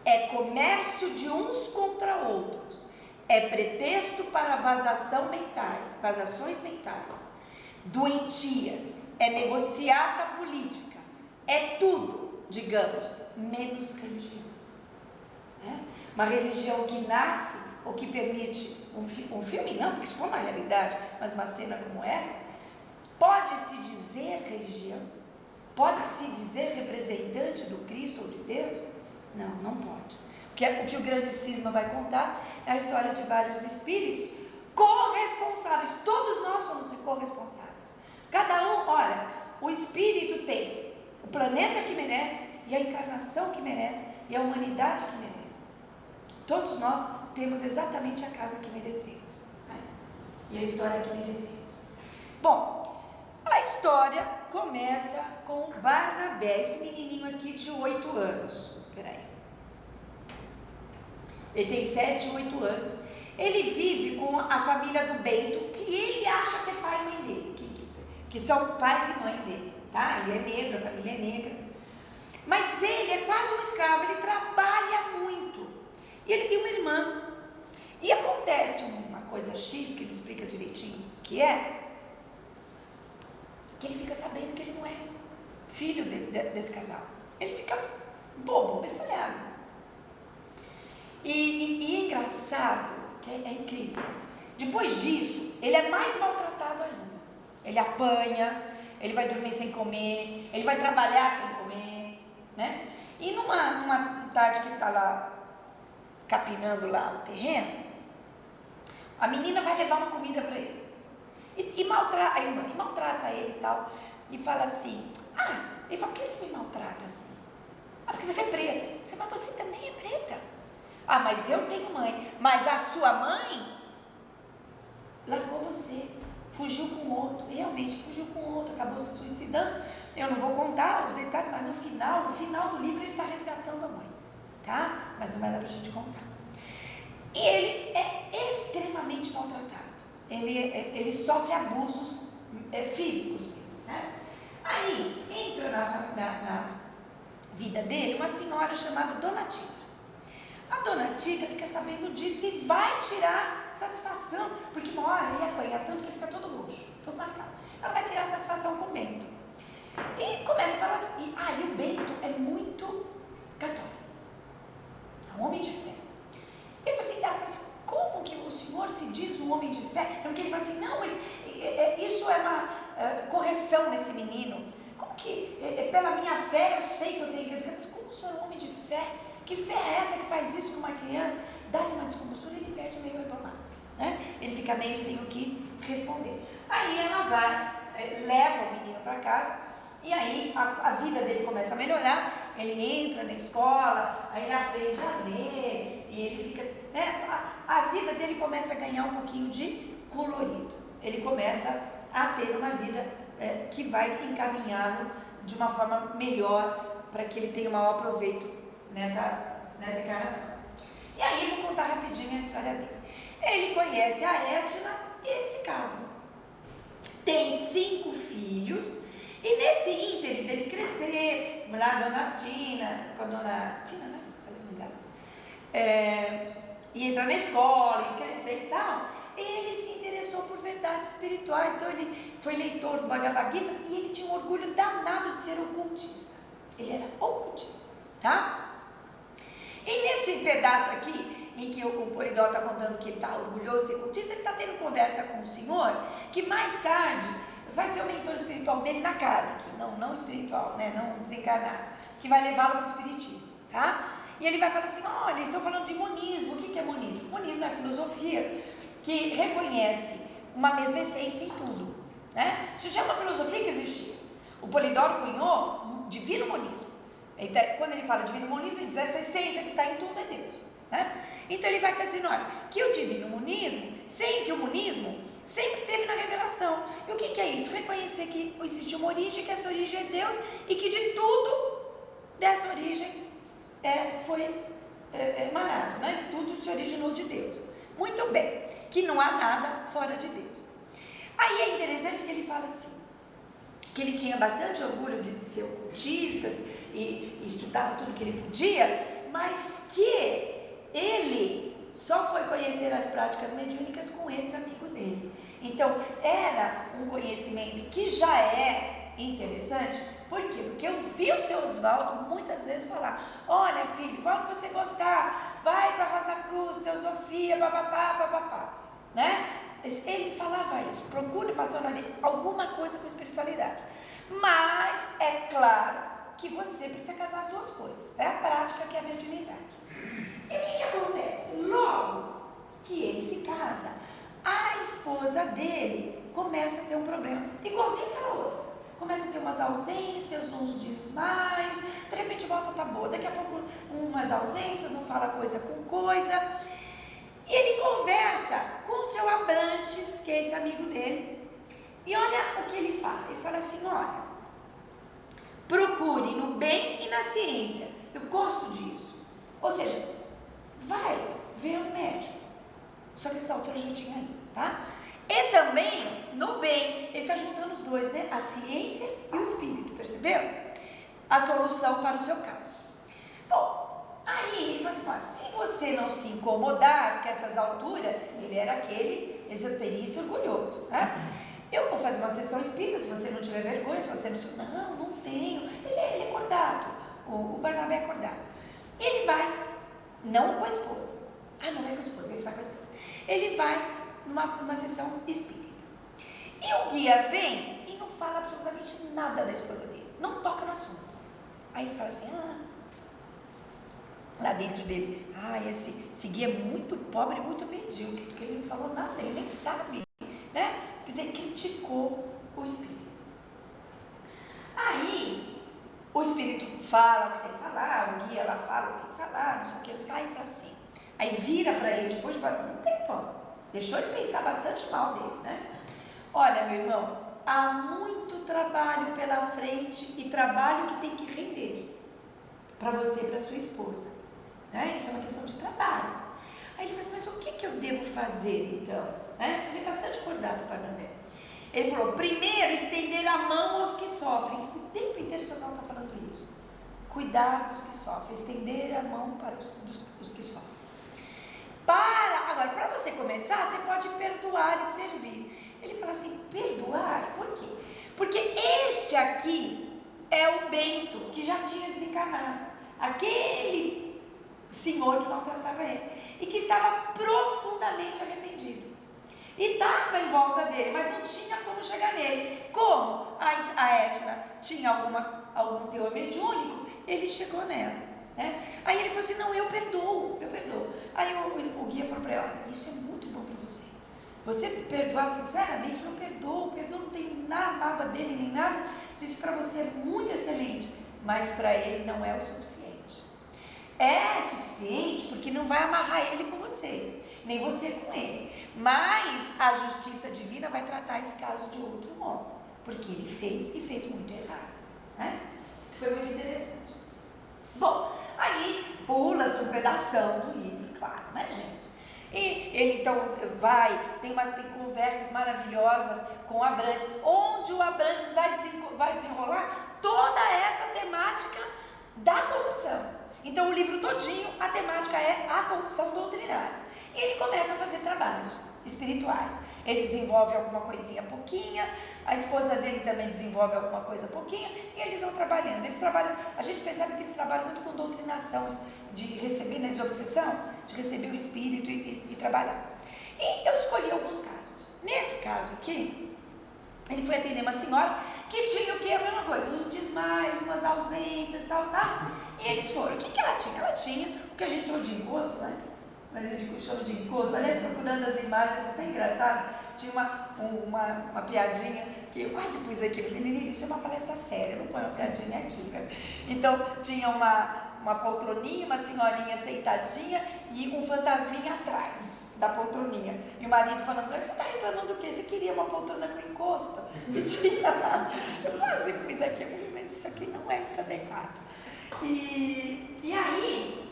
A: É comércio de uns contra outros. É pretexto para vazações mentais, doentias, é negociata política. É tudo, digamos, menos religião. Uma religião que nasce ou que permite um filme, não, porque isso foi uma realidade, mas uma cena como essa, pode-se dizer religião? Pode-se dizer representante do Cristo ou de Deus? Não, não pode. O que o grande cisma vai contar é a história de vários espíritos corresponsáveis. Todos nós somos corresponsáveis. Cada um, olha, o espírito tem o planeta que merece, e a encarnação que merece, e a humanidade que merece. Todos nós temos exatamente a casa que merecemos, né? E a história que merecemos. Bom, a história começa com Barnabé, esse menininho aqui de 8 anos. Peraí. Ele tem 7, 8 anos. Ele vive com a família do Bento, que ele acha que é pai e mãe dele, que são pais e mãe dele, tá? Ele é negro, a família é negra. Mas ele é quase um escravo, ele trabalha muito. E ele tem uma irmã. E acontece uma coisa X, que ele explica direitinho o que ele fica sabendo que ele não é filho desse casal. Ele fica bobo, bestalhado. E é engraçado, que é incrível. Depois disso, ele é mais maltratado ainda. Ele apanha, ele vai dormir sem comer, ele vai trabalhar sem comer, né? E numa tarde que ele está lá capinando lá o terreno, a menina vai levar uma comida para ele e maltrata a irmã, e maltrata ele e tal, e fala assim, ele fala, por que você me maltrata assim? Porque você é preto. Mas você também é preta. Mas eu tenho mãe. Mas a sua mãe largou você, fugiu com outro, realmente fugiu com outro, acabou se suicidando. Eu não vou contar os detalhes, mas no final do livro ele está resgatando a mãe, tá? Mas não vai dar pra gente contar. E ele é extremamente maltratado. Ele sofre abusos físicos mesmo, né? Aí entra na vida dele uma senhora chamada Dona Tita. A Dona Tita fica sabendo disso e vai tirar satisfação, porque uma hora ele apanha tanto que ele fica todo roxo, todo marcado. Ela vai tirar satisfação com o Bento. E começa a falar assim, e o Bento é muito católico, é um homem de fé. Ele fala assim, como que o senhor se diz um homem de fé? Porque ele fala assim, não, mas isso é uma correção nesse menino. Como que, pela minha fé, eu sei que eu tenho que educar? Mas como o senhor é um homem de fé? Que fé é essa que faz isso com uma criança? Dá-lhe uma descompostura e ele perde meio rebolado, né? Ele fica meio sem o que responder. Aí ela vai, leva o menino para casa, e aí a vida dele começa a melhorar. Ele entra na escola, aí ele aprende a ler, e ele fica, né? A vida dele começa a ganhar um pouquinho de colorido. Ele começa a ter uma vida que vai encaminhá-lo de uma forma melhor, para que ele tenha o maior proveito nessa encarnação. E aí eu vou contar rapidinho a história dele. Ele conhece a Edna e eles se casam. Tem 5 filhos, e nesse ínterim dele crescer, lá com a Dona Tina, né? E entrar na escola, e crescer e tal, ele se interessou por verdades espirituais. Então ele foi leitor do Bhagavad Gita e ele tinha um orgulho danado de ser ocultista. Ele era ocultista, tá? E nesse pedaço aqui, em que o Poridó está contando que ele está orgulhoso de ser ocultista, ele está tendo conversa com o senhor, que mais tarde vai ser o mentor espiritual dele na carne, aqui, não espiritual, né? Não desencarnado, que vai levá-lo para o espiritismo, tá? E ele vai falar assim, olha, eles estão falando de monismo. O que é monismo? Monismo é a filosofia que reconhece uma mesma essência em tudo. né? Isso já é uma filosofia que existia. O Polidoro cunhou divino monismo. Então, quando ele fala divino monismo, ele diz essa essência que está em tudo é Deus, né? Então ele vai estar dizendo, olha, que o divino monismo, que o monismo sempre teve na revelação. E o que é isso? Reconhecer que existe uma origem, que essa origem é Deus, e que de tudo dessa origem foi emanado, né? Tudo se originou de Deus. Muito bem, que não há nada fora de Deus. Aí é interessante que ele fala assim, que ele tinha bastante orgulho de ser ocultista e estudava tudo que ele podia, mas que ele só foi conhecer as práticas mediúnicas com esse amigo dele. Então, era um conhecimento que já é interessante. Por quê? Porque eu vi o seu Oswaldo muitas vezes falar, olha filho, vai onde você gostar, vai para Rosa Cruz, Teosofia, papapá, papapá, né? Ele falava isso, procure maçonaria, alguma coisa com espiritualidade. Mas é claro que você precisa casar as duas coisas, é a prática que é a mediunidade. E o que acontece? Logo que ele se casa, a esposa dele começa a ter um problema, igualzinho para a outra. Começa a ter umas ausências, uns desmaios, de repente volta, tá boa, daqui a pouco umas ausências, não fala coisa com coisa. E ele conversa com o seu Abrantes, que é esse amigo dele, e olha o que ele fala. Ele fala assim, olha, procure no bem e na ciência, eu gosto disso. Ou seja, vai ver um médico, só que nessa altura já tinha ido, tá? E também, no bem, ele está juntando os dois, né? A ciência e o espírito, percebeu? A solução para o seu caso. Bom, aí ele fala assim, ó, se você não se incomodar, porque essas alturas, ele era aquele esoterista orgulhoso, né? Eu vou fazer uma sessão espírita, se você não tiver vergonha, se você não tenho, ele é acordado, o Barnabé é acordado. Ele vai, não com a esposa, não vai com a esposa, esse vai com a esposa, ele vai numa sessão espírita. E o guia vem e não fala absolutamente nada da esposa dele, não toca no assunto. Aí ele fala assim, lá dentro dele, esse guia é muito pobre, muito medíocre, porque ele não falou nada, ele nem sabe, né? Quer dizer, criticou o espírito. Aí o espírito fala o que tem que falar, o guia lá fala o que tem que falar, não sei o que, aí fala assim, aí vira para ele depois de um tempão, deixou ele pensar bastante mal dele, né? Olha, meu irmão, há muito trabalho pela frente e trabalho que tem que render para você e para sua esposa, né? Isso é uma questão de trabalho. Aí ele falou assim, mas o que eu devo fazer então? Né? Ele é bastante acordado, o Barnabé. Ele falou, primeiro, estender a mão aos que sofrem. O tempo inteiro o Sosal está falando isso. Cuidar dos que sofrem, estender a mão para os que sofrem. Agora, para você começar, você pode perdoar e servir. Ele fala assim, perdoar? Por quê? Porque este aqui é o Bento, que já tinha desencarnado. Aquele senhor que maltratava ele. E que estava profundamente arrependido. E estava em volta dele, mas não tinha como chegar nele. Como a Etna tinha algum teor mediúnico, ele chegou nela, né? Aí ele falou assim, não, eu perdoo. Aí o guia falou para ela, isso é muito bom para você. Você perdoar sinceramente, não perdoa, não tem nada, mágoa dele nem nada, isso para você é muito excelente, mas para ele não é o suficiente. É suficiente porque não vai amarrar ele com você, nem você com ele. Mas a justiça divina vai tratar esse caso de outro modo, porque ele fez muito errado, né? Foi muito interessante. Bom, aí pula-se um pedação do livro, claro, né, gente? E ele então tem conversas maravilhosas com o Abrantes, onde o Abrantes vai desenrolar toda essa temática da corrupção. Então o livro todinho, a temática é a corrupção doutrinária. E ele começa a fazer trabalhos espirituais. Ele desenvolve alguma coisinha pouquinha, a esposa dele também desenvolve alguma coisa pouquinha, e eles vão trabalhando. A gente percebe que eles trabalham muito com doutrinação, de receber, né, desobsessão, de receber o espírito e trabalhar. E eu escolhi alguns casos. Nesse caso aqui, ele foi atender uma senhora que tinha o que? A mesma coisa, uns desmaios, umas ausências, tal. E eles foram. O que ela tinha? Ela tinha o que a gente chama de encosto, né? A gente chama de encosto. Aliás, procurando as imagens, é tão engraçado, tinha uma piadinha que eu quase pus aqui. Eu falei, Lili, isso é uma palestra séria, não põe uma piadinha aqui, né? Então, tinha uma poltroninha, uma senhorinha sentadinha e um fantasminha atrás da poltroninha. E o marido falando para ela, você está reclamando do quê? Você queria uma poltrona com encosto? E tinha lá. Eu quase pus aqui, eu falei, mas isso aqui não é muito adequado. E aí,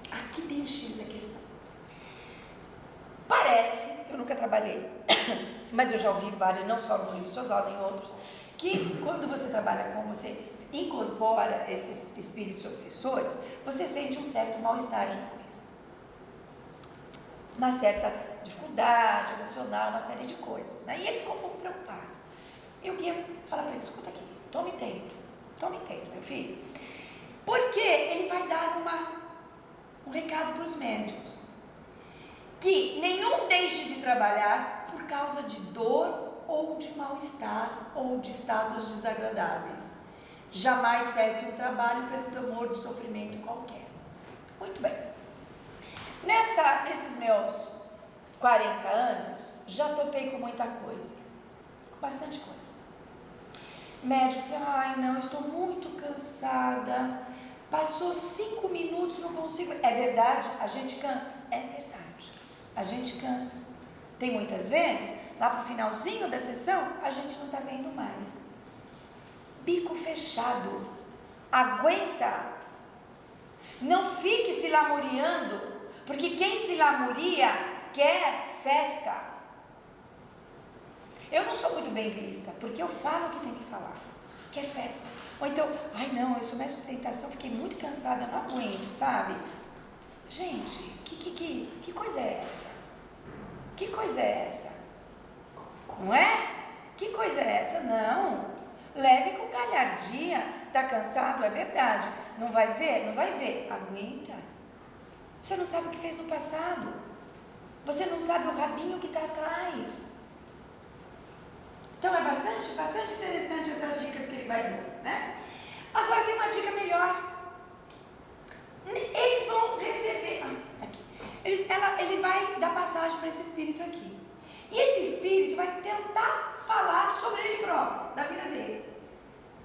A: aqui tem o X da questão. Parece, eu nunca trabalhei, mas eu já ouvi vários, não só no livro Sozal, em outros, que quando você trabalha com, você incorpora esses espíritos obsessores, você sente um certo mal-estar depois. Uma certa dificuldade emocional, uma série de coisas, né? E ele ficou um pouco preocupado. E o guia fala para ele, escuta aqui, tome tempo, meu filho. Porque ele vai dar um recado para os médiuns. Que nenhum deixe de trabalhar por causa de dor ou de mal-estar ou de estados desagradáveis. Jamais cesse o trabalho pelo temor de sofrimento qualquer. Muito bem. Nesses meus 40 anos, já topei com muita coisa. Com bastante coisa. Médico, ai não, estou muito cansada. Passou 5 minutos, não consigo. É verdade, a gente cansa? É verdade, a gente cansa. Tem muitas vezes, lá para o finalzinho da sessão, a gente não está vendo mais. Bico fechado. Aguenta. Não fique se lamuriando, porque quem se lamuria quer festa. Eu não sou muito bem vista, porque eu falo o que tem que falar. Quer festa. Ou então, ai não, eu sou minha sustentação, fiquei muito cansada, não aguento, sabe? Gente, que coisa é essa? Que coisa é essa? Não é? Que coisa é essa? Não. Leve com galhardia. Tá cansado? É verdade. Não vai ver? Não vai ver. Aguenta. Você não sabe o que fez no passado. Você não sabe o rabinho que está atrás. Então é bastante interessante essas dicas que ele vai dando, né? Agora tem uma dica melhor. Eles vão receber. Aqui. Ele vai dar passagem para esse espírito aqui. E esse espírito vai tentar falar sobre ele próprio, da vida dele.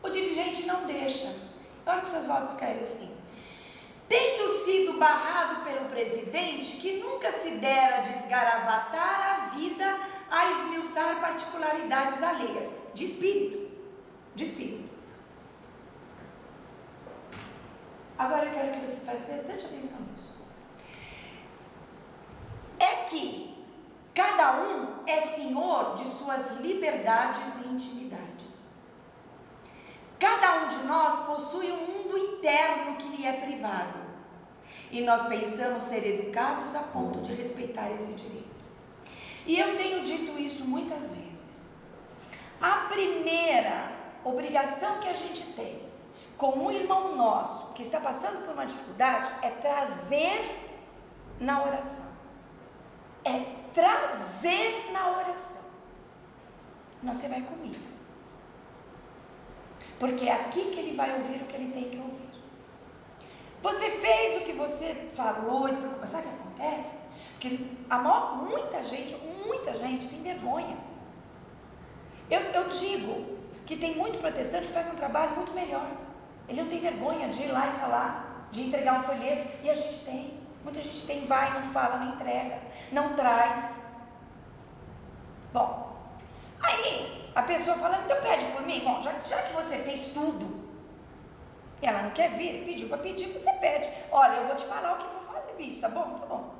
A: O dirigente não deixa. Olha o que o Oswaldo escreve assim. Tendo sido barrado pelo presidente, que nunca se dera desgaravatar a vida a esmiuçar particularidades alheias. De espírito. De espírito. Agora eu quero que vocês prestem bastante atenção nisso. É que cada um é senhor de suas liberdades e intimidades. Cada um de nós possui um mundo interno que lhe é privado. E nós pensamos ser educados a ponto de respeitar esse direito. E eu tenho dito isso muitas vezes. A primeira obrigação que a gente tem com um irmão nosso que está passando por uma dificuldade é trazer na oração. É trazer na oração. Não, você vai comigo. Porque é aqui que ele vai ouvir o que ele tem que ouvir. Você fez o que você falou, sabe o que acontece? Porque muita gente tem vergonha. Eu digo que tem muito protestante que faz um trabalho muito melhor. Ele não tem vergonha de ir lá e falar, de entregar um folheto, e a gente tem. Muita gente tem, vai, não fala, não entrega, não traz. Bom, aí a pessoa fala, então pede por mim. Bom, já que você fez tudo, e ela não quer vir, pediu para pedir, você pede. Olha, eu vou te falar o que for visto, tá bom? Tá bom.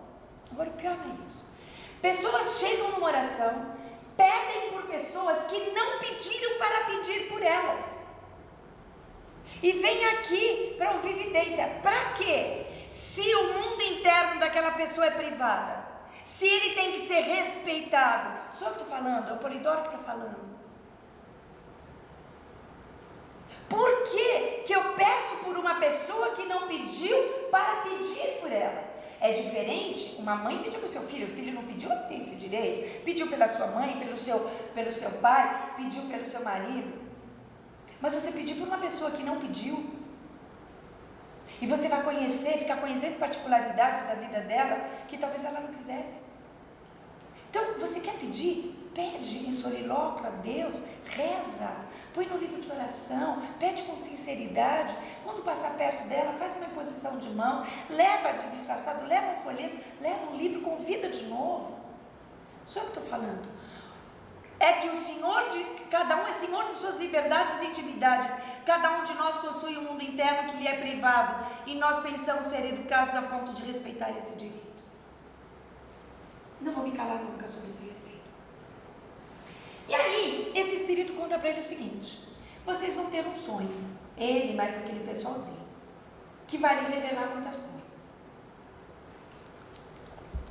A: Agora o pior não é isso. Pessoas chegam numa oração, pedem por pessoas que não pediram para pedir por elas. E vem aqui para ouvir evidência. Para quê? Se o mundo interno daquela pessoa é privada, se ele tem que ser respeitado. Só que eu estou falando, é o Polidoro que está falando. Por que eu peço por uma pessoa que não pediu para pedir por ela? É diferente, uma mãe pediu para o seu filho, o filho não pediu, ela tem esse direito. Pediu pela sua mãe, pelo seu pai, pediu pelo seu marido. Mas você pediu por uma pessoa que não pediu, e você vai ficar conhecendo particularidades da vida dela, que talvez ela não quisesse. Então, você quer pedir? Pede em solilóquio a Deus, reza, põe no livro de oração, pede com sinceridade. Quando passar perto dela, faz uma imposição de mãos, leva de disfarçado, leva um folheto, leva um livro, convida de novo. Só eu que estou falando. É que o Senhor cada um é Senhor de suas liberdades e intimidades. Cada um de nós possui um mundo interno que lhe é privado, e nós pensamos ser educados a ponto de respeitar esse direito. Não vou me calar nunca sobre esse respeito. E aí, esse espírito conta para ele o seguinte: vocês vão ter um sonho, ele mais aquele pessoalzinho, que vai lhe revelar muitas coisas.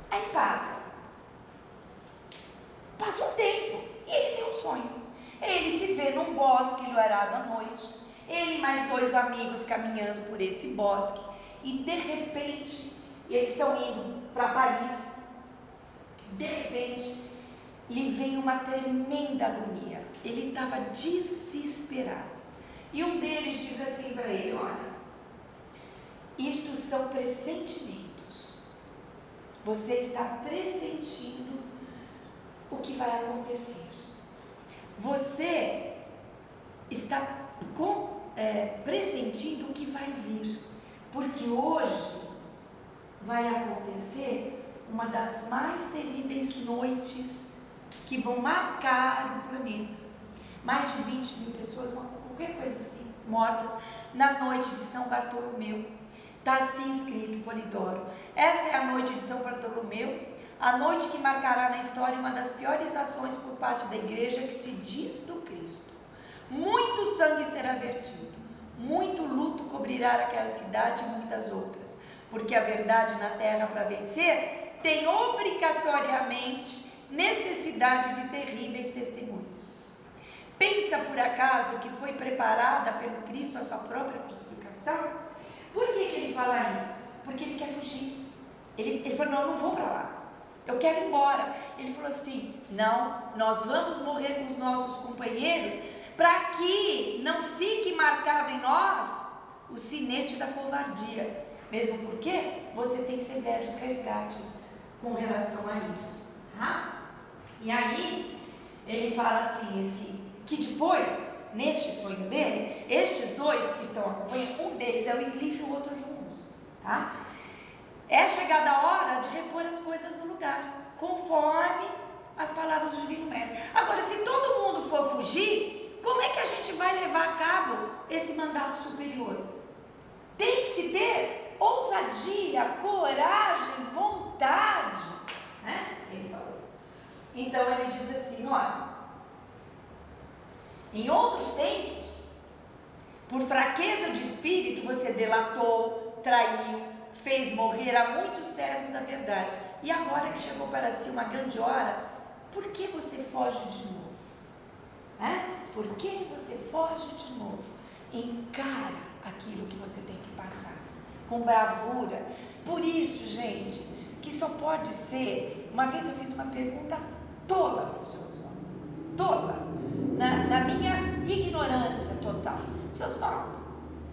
A: Aí passa um tempo, e ele tem um sonho. Ele se vê num bosque enluarado à noite, ele e mais 2 amigos caminhando por esse bosque, e de repente, eles estão indo para Paris, de repente, lhe vem uma tremenda agonia. Ele estava desesperado. E um deles diz assim para ele: olha, isto são pressentimentos. Você está pressentindo o que vai acontecer. Você está pressentindo o que vai vir. Porque hoje vai acontecer uma das mais terríveis noites que vão marcar o planeta. Mais de 20 mil pessoas, qualquer coisa assim, mortas na noite de São Bartolomeu. Está assim escrito, Polidoro: esta é a noite de São Bartolomeu, a noite que marcará na história uma das piores ações por parte da igreja que se diz do Cristo. Muito sangue será vertido, muito luto cobrirá aquela cidade e muitas outras, porque a verdade na terra, para vencer, tem obrigatoriamente necessidade de terríveis testemunhos. Pensa por acaso que foi preparada pelo Cristo a sua própria crucificação? Por que ele fala isso? Porque ele quer fugir. Ele falou: não, eu não vou para lá, eu quero ir embora. Ele falou assim: não, nós vamos morrer com os nossos companheiros, para que não fique marcado em nós o sinete da covardia, mesmo porque você tem severos resgates com relação a isso, tá? E aí ele fala assim, que depois, neste sonho dele, estes 2 que estão acompanhando, um deles é o Wycliffe e o outro é o João Hus, tá? É chegada a hora de repor as coisas no lugar, conforme as palavras do Divino Mestre. Agora, se todo mundo for fugir, como é que a gente vai levar a cabo esse mandato superior? Tem que se ter ousadia, coragem, vontade, né? Ele falou. Então ele diz assim: olha, em outros tempos, por fraqueza de espírito, você delatou, traiu, fez morrer a muitos servos da verdade, e agora que chegou para si uma grande hora, por que você foge de novo? Por que você foge de novo? Encara aquilo que você tem que passar com bravura. Por isso, gente, que só pode ser. Uma vez eu fiz uma pergunta tola para o seu Oswaldo, tola, na minha ignorância total: seu Oswaldo,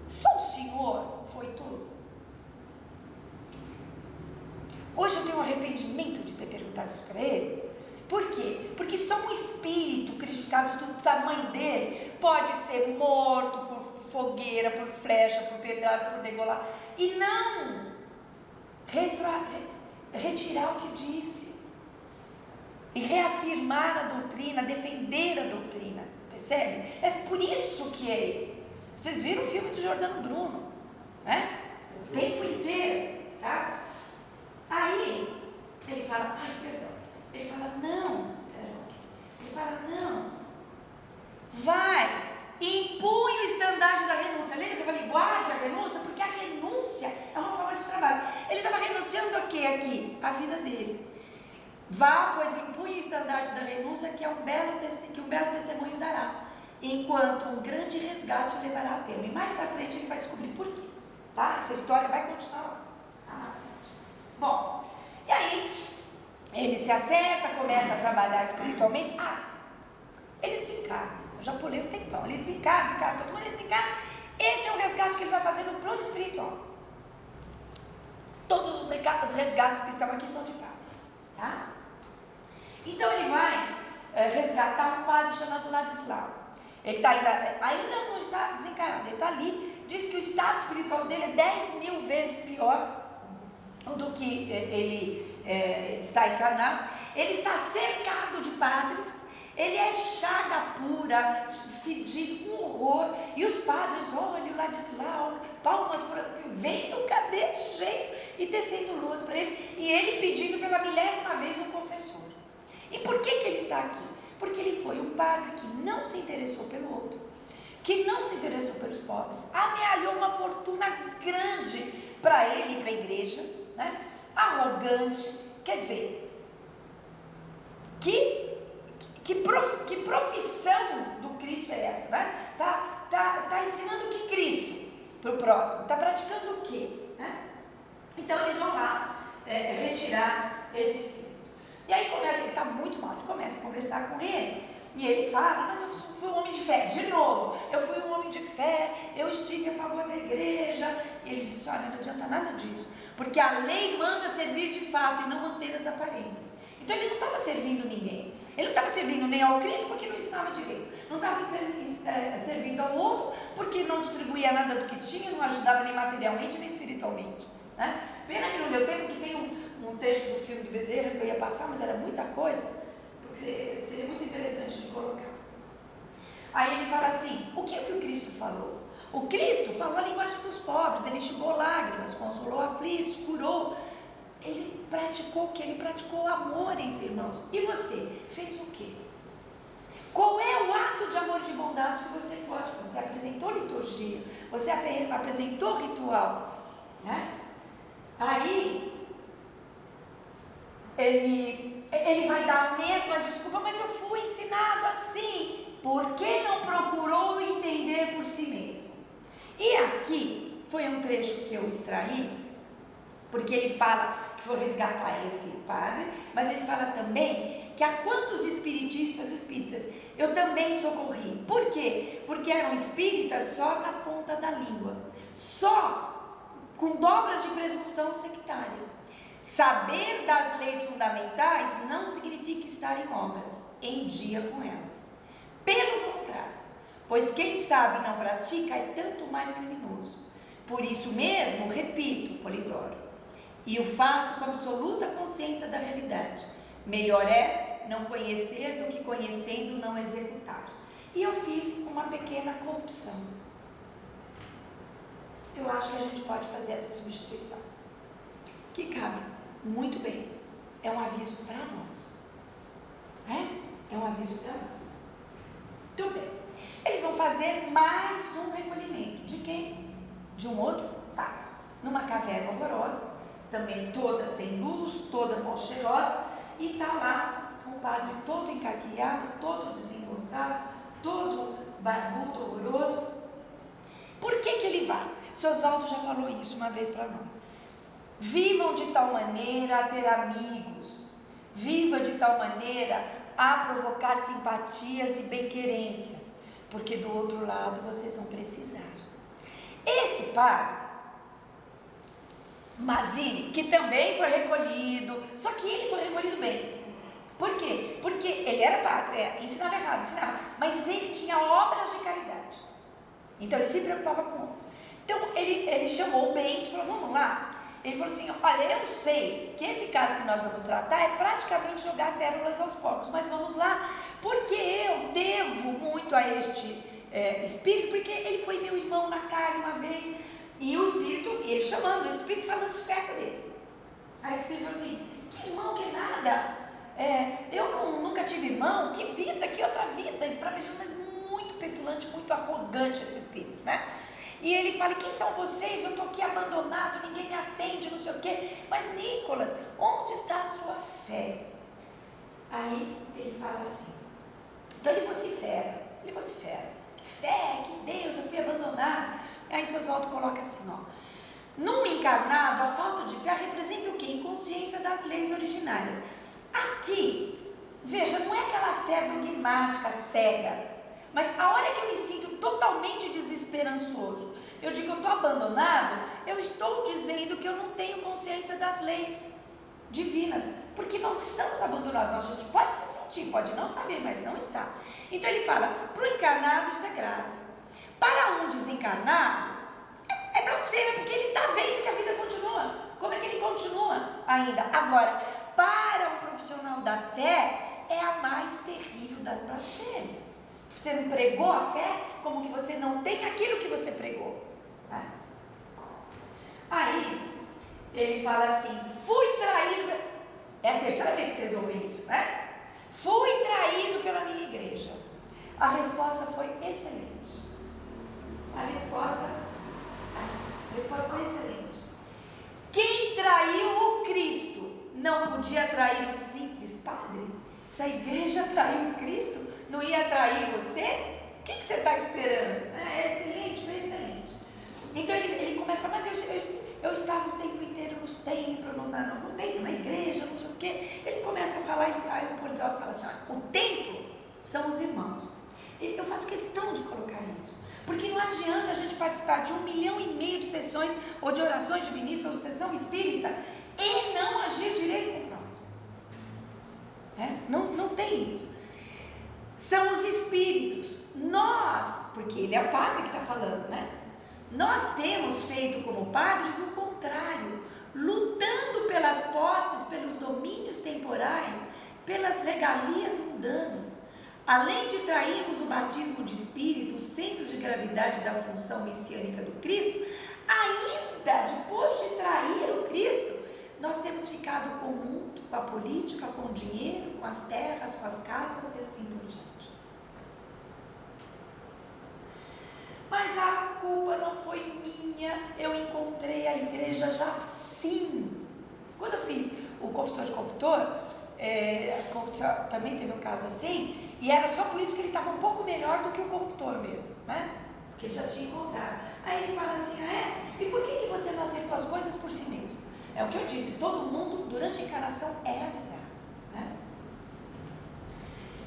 A: só o senhor foi tudo? Hoje eu tenho um arrependimento de ter perguntado isso para ele. Por quê? Porque só um espírito crucificado do tamanho dele pode ser morto por fogueira, por flecha, por pedrada, por degolado, e não retirar o que disse e reafirmar a doutrina, defender a doutrina, percebe? É por isso que é ele. Vocês viram o filme do Giordano Bruno, né? O tempo inteiro, tá? Aí ele fala: ai, perdão. Ele fala: não, vai, impunha o estandarte da renúncia. Lembra que eu falei: guarde a renúncia, porque a renúncia é uma forma de trabalho. Ele estava renunciando a quê aqui? A vida dele. Vá, pois impunha o estandarte da renúncia, que um belo testemunho dará, enquanto um grande resgate levará a termo. E mais pra frente ele vai descobrir por quê, tá? Essa história vai continuar lá na frente. Bom, e aí ele se acerta, começa a trabalhar espiritualmente. Ele desencarna. Eu já pulei um tempão. Ele desencarna, todo mundo desencarna. Esse é o resgate que ele vai fazer no plano espiritual. Todos os resgates que estão aqui são de padres, tá? Então ele vai resgatar um padre chamado Ladislau. Ele está ainda não está desencarnado, ele está ali, diz que o estado espiritual dele é 10 mil vezes pior do que ele está encarnado. Ele está cercado de padres, ele é chaga pura, fedido, um horror, e os padres, olha o Ladislau, palmas vendo desse jeito e tecendo luz para ele, e ele pedindo pela 1000ª vez o confessor. E por que ele está aqui? Porque ele foi um padre que não se interessou pelo outro, que não se interessou pelos pobres, amealhou uma fortuna grande para ele e para a igreja, né? Arrogante, quer dizer, que profissão do Cristo é essa, né? Tá ensinando o que Cristo para o próximo, está praticando o quê, né? Então eles vão lá retirar esse espírito. E aí ele está muito mal, ele começa a conversar com ele, e ele fala, mas eu fui um homem de fé, de novo, eu fui um homem de fé, eu estive a favor da igreja, e ele disse, olha, não adianta nada disso, porque a lei manda servir de fato e não manter as aparências. Então ele não estava servindo ninguém, ele não estava servindo nem ao Cristo porque não ensinava direito, não estava servindo ao outro porque não distribuía nada do que tinha, não ajudava nem materialmente nem espiritualmente, né? Pena que não deu tempo, que tem um texto do filme do Bezerra que eu ia passar, mas era muita coisa, porque seria muito interessante de colocar. Aí ele fala assim, o que o Cristo falou? O Cristo falou a linguagem dos pobres, ele enxugou lágrimas, consolou aflitos, curou. Ele praticou o que? Ele praticou o amor entre irmãos. E você fez o quê? Qual é o ato de amor e de bondade que você pode? Você apresentou liturgia, você apresentou ritual, né? Aí ele vai dar a mesma desculpa, mas eu fui ensinado assim. Por que não procurou entender por si mesmo? E aqui foi um trecho que eu extraí, porque ele fala que foi resgatar esse padre, mas ele fala também que a quantos espíritas eu também socorri. Por quê? Porque eram espíritas só na ponta da língua, só com dobras de presunção sectária. Saber das leis fundamentais não significa estar em obras, em dia com elas. Pelo contrário, pois quem sabe e não pratica é tanto mais criminoso. Por isso mesmo, repito, Polidoro, e o faço com absoluta consciência da realidade. Melhor é não conhecer do que conhecendo não executar. E eu fiz uma pequena corrupção. Eu acho que a gente pode fazer essa substituição, que cabe muito bem. É um aviso para nós, né? É um aviso para nós. Tudo bem. Eles vão fazer mais um recolhimento. De quem? De um outro padre, numa caverna horrorosa, também toda sem luz, toda mal cheirosa, e está lá um padre todo encarquilhado, todo desengonçado, todo barbudo, horroroso. Por que ele vai? Seu Oswaldo já falou isso uma vez para nós. Vivam de tal maneira a ter amigos, viva de tal maneira a provocar simpatias e bem-querências, porque do outro lado vocês vão precisar. Esse padre Mazzini, que também foi recolhido, só que ele foi recolhido bem. Por quê? Porque ele era padre, ensinava errado, mas ele tinha obras de caridade. Então ele se preocupava com o outro. Então ele chamou o Bento e falou, vamos lá. Ele falou assim, olha, eu sei que esse caso que nós vamos tratar é praticamente jogar pérolas aos porcos, mas vamos lá, porque eu devo muito a este espírito, porque ele foi meu irmão na carne uma vez. E o espírito, ele chamando, o espírito falando isso perto dele. Aí o espírito falou assim, que irmão, que nada, eu nunca tive irmão, que vida, que outra vida, espravejando, mas muito petulante, muito arrogante esse espírito, né? E ele fala, quem são vocês? Eu estou aqui abandonado, ninguém me atende, não sei o quê. Mas Nicolas, onde está a sua fé? Aí ele fala assim, então ele vocifera, que fé, que Deus, eu fui abandonado. Aí seu Oswaldo coloca assim, ó, num encarnado, a falta de fé representa o quê? Inconsciência das leis originárias. Aqui, veja, não é aquela fé dogmática, cega, mas a hora que eu me sinto totalmente desesperançoso, eu digo, eu estou abandonado, eu estou dizendo que eu não tenho consciência das leis. divinas, porque nós não estamos abandonados. A gente pode se sentir, pode não saber, mas não está. Então ele fala, para o encarnado isso é grave. Para um desencarnado, é blasfêmia, porque ele está vendo que a vida continua. Como é que ele continua ainda? Agora, para um profissional da fé, é a mais terrível das blasfêmias. Você não pregou a fé, como que você não tem aquilo que você pregou. Tá? Aí, ele fala assim, fui traído. É a terceira vez que vocês ouvem isso, né? Fui traído pela minha igreja. A resposta foi excelente. A resposta foi excelente. Quem traiu o Cristo não podia trair um simples padre? Se a igreja traiu o Cristo, não ia trair você? O que você está esperando? É excelente, foi excelente. Então ele começa, mas eu estava o tempo inteiro nos templos, no templo, na igreja, não sei o quê. Ele começa a falar, aí o poliglota fala assim, olha, o templo são os irmãos. Eu faço questão de colocar isso, porque não adianta a gente participar de 1,5 milhão de sessões, ou de orações divinistas, ou de sessão espírita, e não agir direito com o próximo. Não tem isso. São os espíritos. Nós, porque ele é o padre que está falando, né? Nós temos feito como padres o contrário, lutando pelas posses, pelos domínios temporais, pelas regalias mundanas. Além de trairmos o batismo de espírito, o centro de gravidade da função messiânica do Cristo, ainda depois de trair o Cristo, nós temos ficado com o mundo, com a política, com o dinheiro, com as terras, com as casas e assim por diante. Mas a culpa não foi minha, eu encontrei a igreja já sim. Quando eu fiz o Confissões de Corruptor, também teve um caso assim, e era só por isso que ele estava um pouco melhor do que o corruptor mesmo, né? Porque ele já tinha encontrado. Aí ele fala assim, e por que você não acertou as coisas por si mesmo? É o que eu disse, todo mundo durante a encarnação é avisado, né?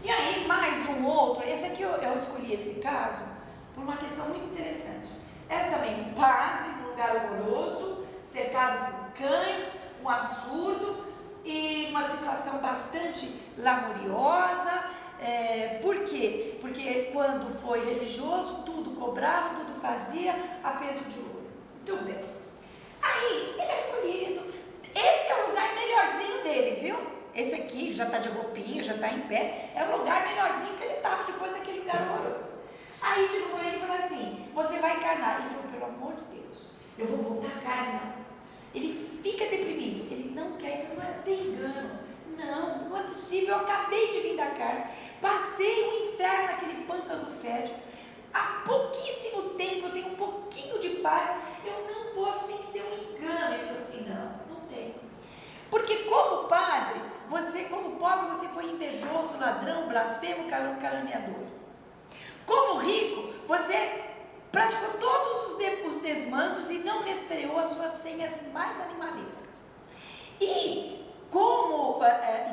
A: E aí mais um outro, esse aqui eu escolhi esse caso por uma questão muito interessante. Era também um padre num lugar horroroso, cercado por cães, um absurdo e uma situação bastante lamuriosa. Por quê? Porque quando foi religioso, tudo cobrava, tudo fazia a peso de ouro. Muito bem. Aí, ele é recolhido. Esse é o lugar melhorzinho dele, viu? Esse aqui, já está de roupinha, já está em pé. É o lugar melhorzinho que ele estava depois daquele lugar horroroso. Aí chegou ele e falou assim, você vai encarnar. Ele falou, pelo amor de Deus, eu vou voltar a carne, não. Ele fica deprimido, ele não quer, ele fala, tem engano. Não é possível, eu acabei de vir da carne, passei o inferno naquele pântano fétido, há pouquíssimo tempo eu tenho um pouquinho de paz, eu não posso, tem que ter um engano. Ele falou assim, não tem. Porque como padre, você, como pobre, você foi invejoso, ladrão, blasfemo, caluniador. Como rico, você praticou todos os desmandos e não refreou as suas senhas mais animalescas. E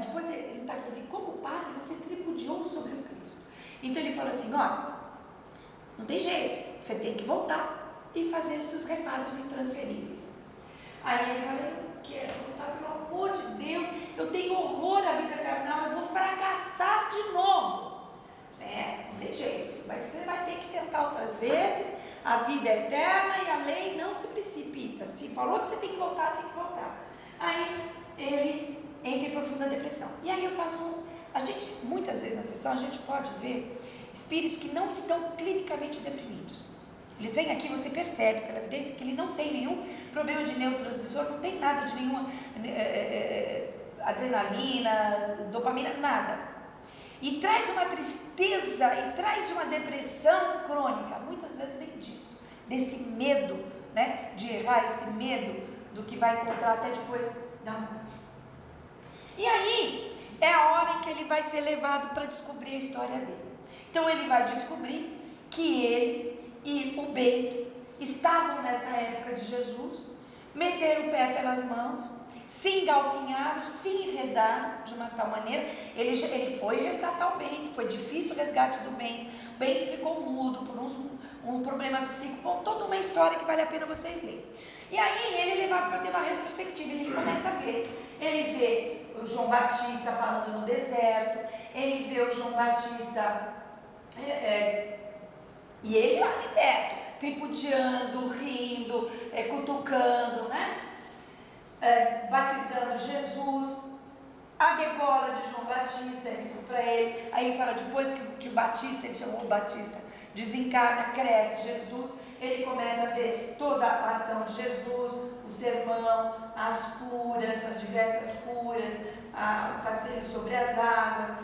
A: depois ele está dizendo assim, como padre, você tripudiou sobre o Cristo. Então ele falou assim, olha, não tem jeito, você tem que voltar e fazer os seus reparos intransferíveis. Aí ele falou, eu quero voltar, pelo amor de Deus, eu tenho horror à vida carnal, eu vou fracassar de novo. Não tem jeito, mas você vai ter que tentar outras vezes, a vida é eterna e a lei não se precipita. Se falou que você tem que voltar, tem que voltar. Aí ele entra em profunda depressão. E aí eu faço muitas vezes na sessão, a gente pode ver espíritos que não estão clinicamente deprimidos. Eles vêm aqui, você percebe pela evidência que ele não tem nenhum problema de neurotransmissor, não tem nada de nenhuma adrenalina, dopamina, nada. E traz uma tristeza, e traz uma depressão crônica. Muitas vezes vem disso, desse medo, né, de errar, esse medo do que vai encontrar até depois da morte. E aí, é a hora em que ele vai ser levado para descobrir a história dele. Então ele vai descobrir que ele e o Bento estavam nessa época de Jesus, meteram o pé pelas mãos, se engalfinharam, se enredaram de uma tal maneira. Ele foi resgatar o Bento, foi difícil o resgate do Bento. O Bento ficou mudo por um problema psíquico, bom, toda uma história que vale a pena vocês lerem. E aí ele é levado para ter uma retrospectiva e ele começa a ver. ele vê o João Batista falando no deserto, ele vê o João Batista e ele lá ali perto, tripudiando, rindo, cutucando, né? Batizando Jesus. A degola de João Batista é vista para ele. Aí ele fala, depois que o Batista, ele chamou o Batista, desencarna, cresce Jesus, ele começa a ver toda a ação de Jesus, o sermão, as curas, as diversas curas, o passeio sobre as águas,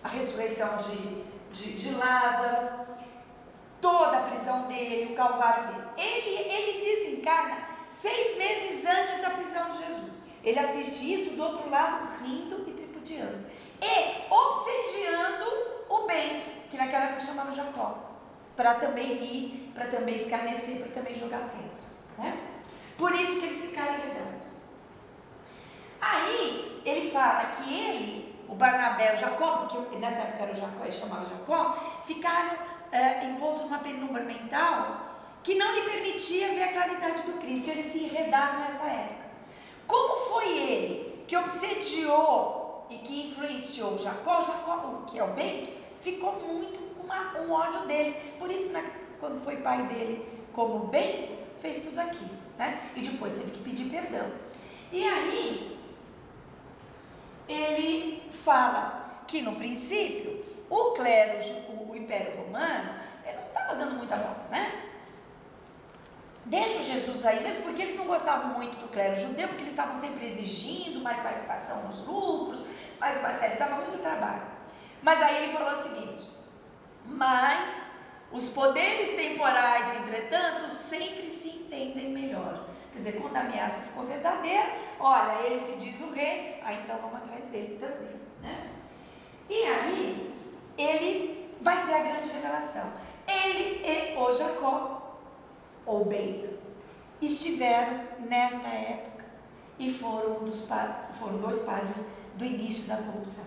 A: a ressurreição de Lázaro, toda a prisão dele, o calvário dele. Ele desencarna 6 meses antes da prisão de Jesus. Ele assiste isso do outro lado, rindo e tripudiando. E obsediando o Bento, que naquela época chamava Jacó, para também rir, para também escarnecer, para também jogar pedra, né? Por isso que eles ficaram irredantes. Aí ele fala que ele, o Barnabé, o Jacó, porque nessa época era o Jacó, ele chamava Jacó, ficaram envoltos numa penumbra mental que não lhe permitia ver a claridade do Cristo. Eles se enredaram nessa época. Como foi ele que obsediou e que influenciou Jacó, que é o Bento, ficou muito com um ódio dele. Por isso, quando foi pai dele como Bento, fez tudo aquilo, né? E depois teve que pedir perdão. E aí, ele fala que no princípio, o clero, o Império Romano, ele não estava dando muita bola, né? Deixa Jesus aí, mesmo porque eles não gostavam muito do clero judeu, porque eles estavam sempre exigindo mais participação nos lucros, mais sério, dava muito trabalho. Mas aí ele falou o seguinte: mas os poderes temporais, entretanto, sempre se entendem melhor. Quer dizer, quando a ameaça ficou verdadeira, olha, ele se diz o rei, aí então vamos atrás dele também, né? E aí, ele vai ter a grande revelação. Ele e o Jacó, ou Bento, estiveram nesta época e foram dois padres do início da corrupção,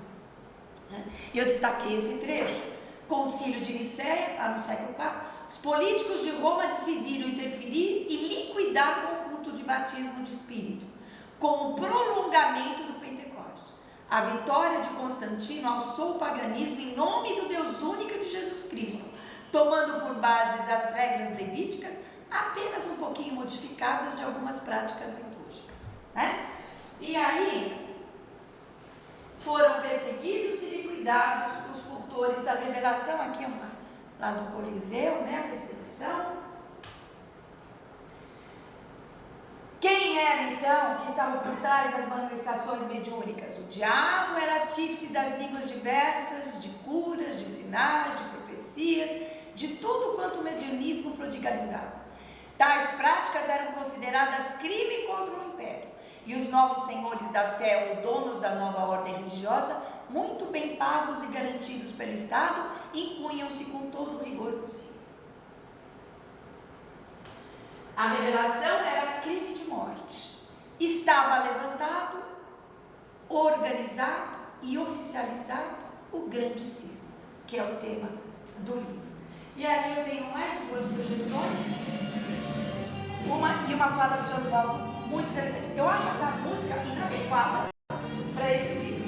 A: né? E eu destaquei esse trecho. Concílio de Nicéia, lá no século IV, os políticos de Roma decidiram interferir e liquidar com o culto de batismo de espírito, com o prolongamento do Pentecoste. A vitória de Constantino alçou o paganismo em nome do Deus único de Jesus Cristo, tomando por bases as regras levíticas, apenas um pouquinho modificadas de algumas práticas litúrgicas, né? E aí foram perseguidos e liquidados os cultores da revelação. Aqui lá do Coliseu, né? A perseguição. Quem era então que estava por trás das manifestações mediúnicas? O diabo era artífice das línguas diversas, de curas, de sinais, de profecias, de tudo quanto o mediunismo prodigalizava. Tais práticas eram consideradas crime contra o império, e os novos senhores da fé, ou donos da nova ordem religiosa, muito bem pagos e garantidos pelo Estado, impunham-se com todo o rigor possível. A revelação era crime de morte. Estava levantado, organizado e oficializado o grande cisma, que é o tema do livro. E aí eu tenho mais duas projeções. Uma fala do seu Oswaldo muito interessante. Eu acho essa música inadequada para esse filme.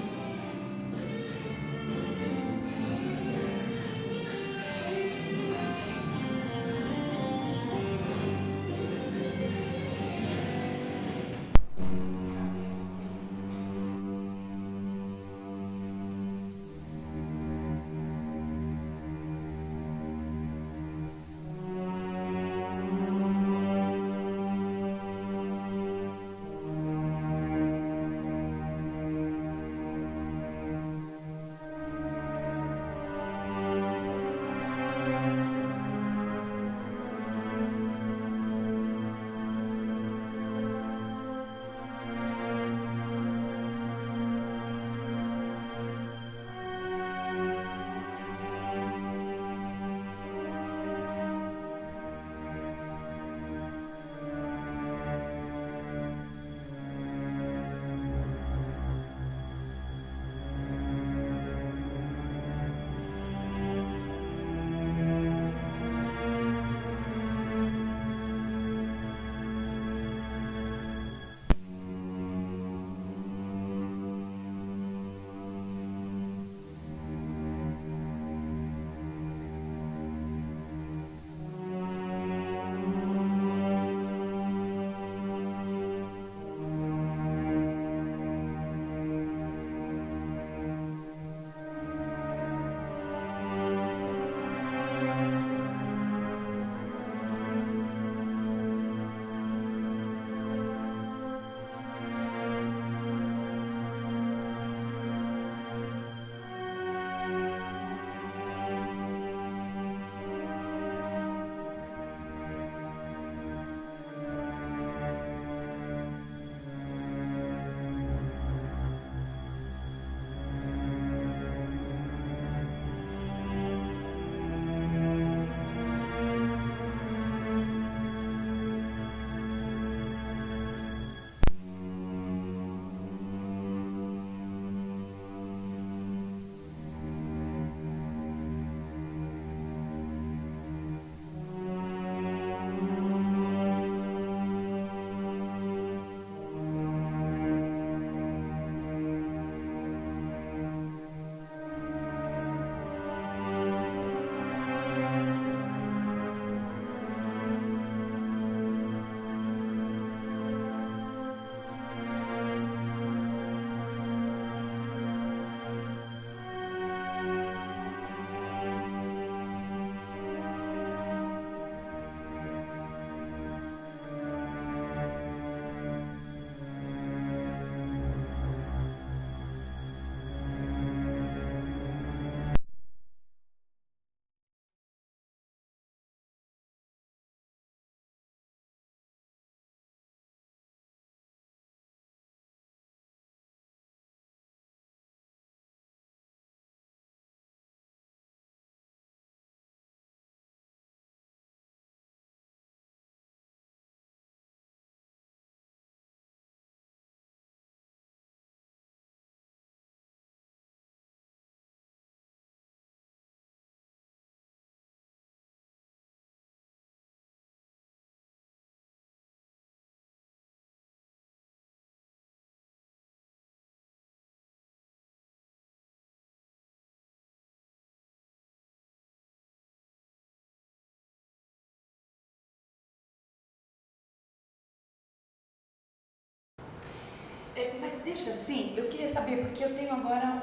A: Mas deixa assim, eu queria saber, porque eu tenho agora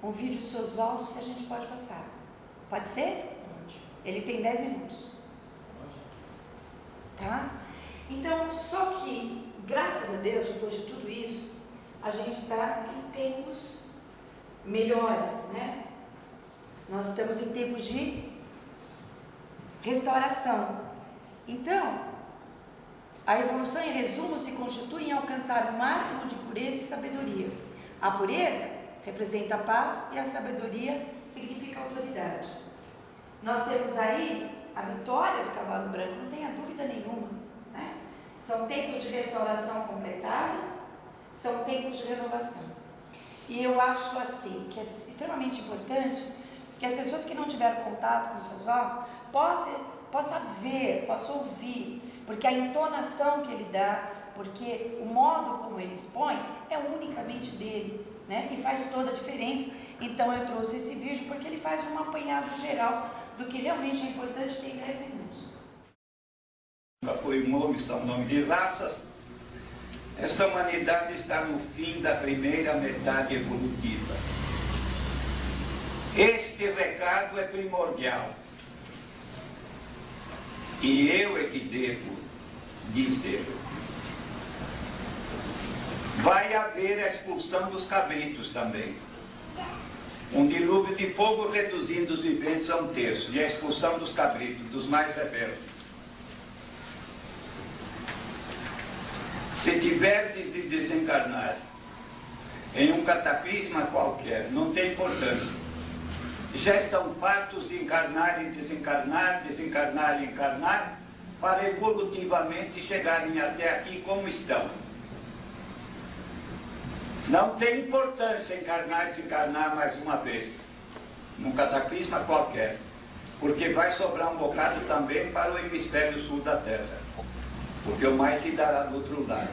A: um vídeo do seu Oswaldo, se a gente pode passar. Pode ser?
B: Pode.
A: Ele tem 10 minutos.
B: Pode.
A: Tá? Então, só que, graças a Deus, depois de tudo isso, a gente está em tempos melhores, né? Nós estamos em tempos de restauração. Então, a evolução, em resumo, se constitui em alcançar o máximo de pureza e sabedoria. A pureza representa a paz e a sabedoria significa autoridade. Nós temos aí a vitória do cavalo branco, não tenha dúvida nenhuma, né? São tempos de restauração completada, são tempos de renovação. E eu acho assim, que é extremamente importante que as pessoas que não tiveram contato com o seu Oswaldo possam ver, possam ouvir, porque a entonação que ele dá, porque o modo como ele expõe é unicamente dele, né? E faz toda a diferença. Então eu trouxe esse vídeo porque ele faz um apanhado geral do que realmente é importante, tem 10 minutos.
C: Foi um homem, são nome de raças. Esta humanidade está no fim da primeira metade evolutiva. Este recado é primordial. E eu é que devo dizer. Vai haver a expulsão dos cabritos também. Um dilúvio de fogo reduzindo os viventes a 1/3. E a expulsão dos cabritos, dos mais rebeldes. Se tiverdes de desencarnar em um cataclisma qualquer, não tem importância. Já estão fartos de encarnar e desencarnar, desencarnar e encarnar, para evolutivamente chegarem até aqui como estão. Não tem importância encarnar e desencarnar mais uma vez, num cataclisma qualquer, porque vai sobrar um bocado também para o hemisfério sul da Terra, porque o mais se dará do outro lado.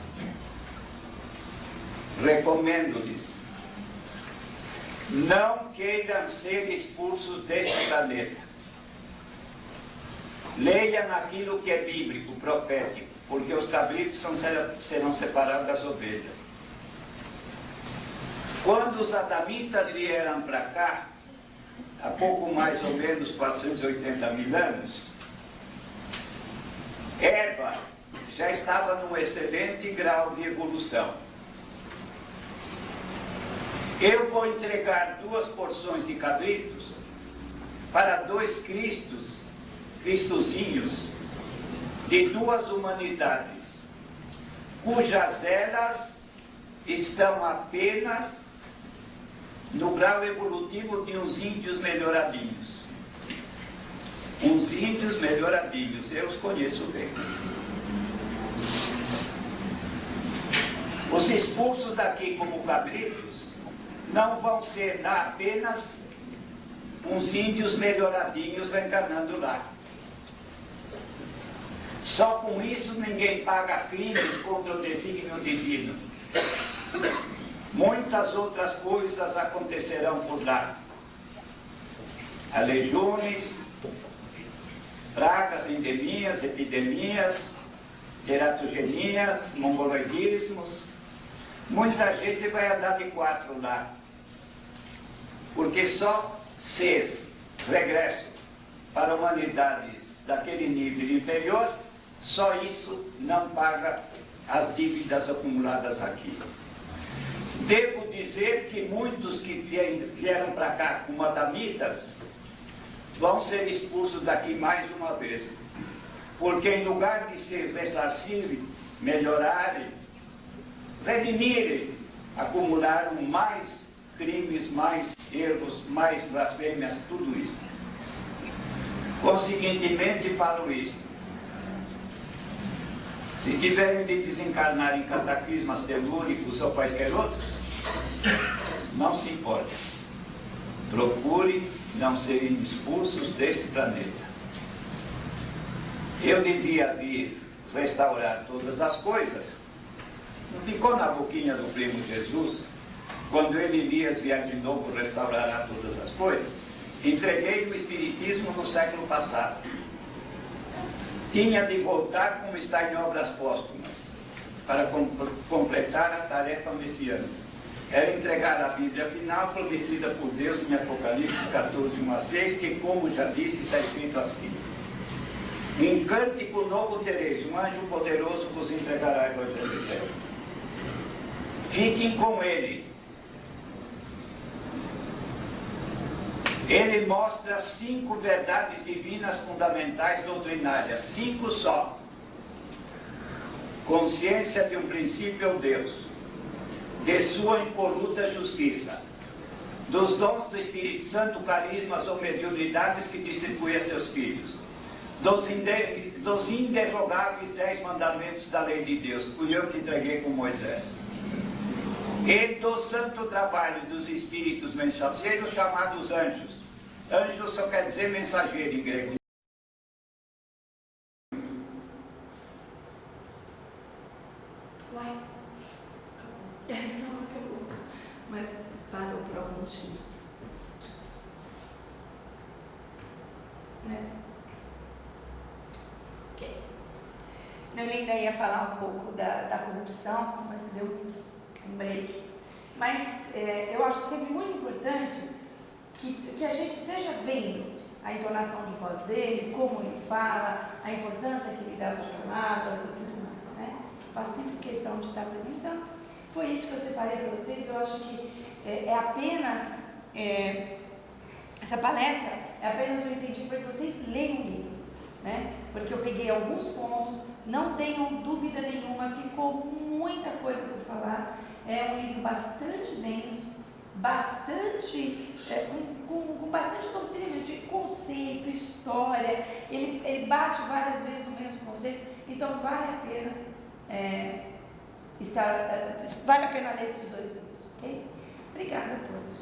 C: Recomendo-lhes, não queiram ser expulsos deste planeta. Leiam aquilo que é bíblico, profético, porque os cabritos serão separados das ovelhas. Quando os adamitas vieram para cá, há pouco mais ou menos 480 mil anos, Eva já estava num excelente grau de evolução. Eu vou entregar 2 porções de cabritos para 2 cristozinhos de 2 humanidades, cujas eras estão apenas no grau evolutivo de uns índios melhoradinhos. Uns índios melhoradinhos, eu os conheço bem. Os expulsos daqui como cabritos não vão ser apenas uns índios melhoradinhos reencarnando lá. Só com isso ninguém paga crimes contra o desígnio divino. Muitas outras coisas acontecerão por lá. Aleijões, pragas, endemias, epidemias, teratogenias, mongoloidismos. Muita gente vai andar de 4 lá. Porque só ser regresso para humanidades daquele nível inferior, só isso não paga as dívidas acumuladas aqui. Devo dizer que muitos que vieram para cá como adamitas vão ser expulsos daqui mais uma vez. Porque em lugar de se ressarcirem, melhorarem, redimirem, acumularam mais crimes, mais erros, mais blasfêmias, tudo isso. Conseguintemente falo isso. Se tiverem de desencarnar em cataclismas telúricos ou quaisquer outros, não se importe. Procure não serem expulsos deste planeta. Eu devia vir restaurar todas as coisas. Não ficou na boquinha do primo Jesus, quando ele Elias vier de novo restaurará todas as coisas? Entreguei o Espiritismo no século passado. Tinha de voltar como está em Obras Póstumas. para completar a tarefa messiânica. Era entregar a Bíblia final prometida por Deus em Apocalipse 14, 1 a 6, que, como já disse, está escrito assim: um cântico novo tereis, um anjo poderoso vos entregará o Evangelho eterno. Fiquem com ele. Ele mostra 5 verdades divinas fundamentais doutrinárias, 5 só. Consciência de um princípio Deus, de sua impoluta justiça, dos dons do Espírito Santo, carismas ou mediunidades que distribui a seus filhos, dos inderrogáveis 10 mandamentos da lei de Deus, fui eu que entreguei com Moisés, e do santo trabalho dos espíritos mensageiros chamados anjos. Anjo só quer dizer mensageiro em grego.
A: Uai, não acabou, mas parou por algum motivo, né? Ok. Eu ainda ia falar um pouco da corrupção, mas deu um break. Mas eu acho sempre muito importante que a gente esteja vendo a entonação de voz dele, como ele fala, a importância que ele dá às palavras e tudo mais, né? Faço sempre questão de estar apresentando. Foi isso que eu separei para vocês. Eu acho que essa palestra é apenas um incentivo para que vocês leiam o livro, né? Porque eu peguei alguns pontos, não tenham dúvida nenhuma, ficou muita coisa por falar. É um livro bastante denso, com bastante doutrina de conceito, história. Ele bate várias vezes o mesmo conceito, então vale a pena vale a pena ler esses 2 livros, ok? Obrigada a todos.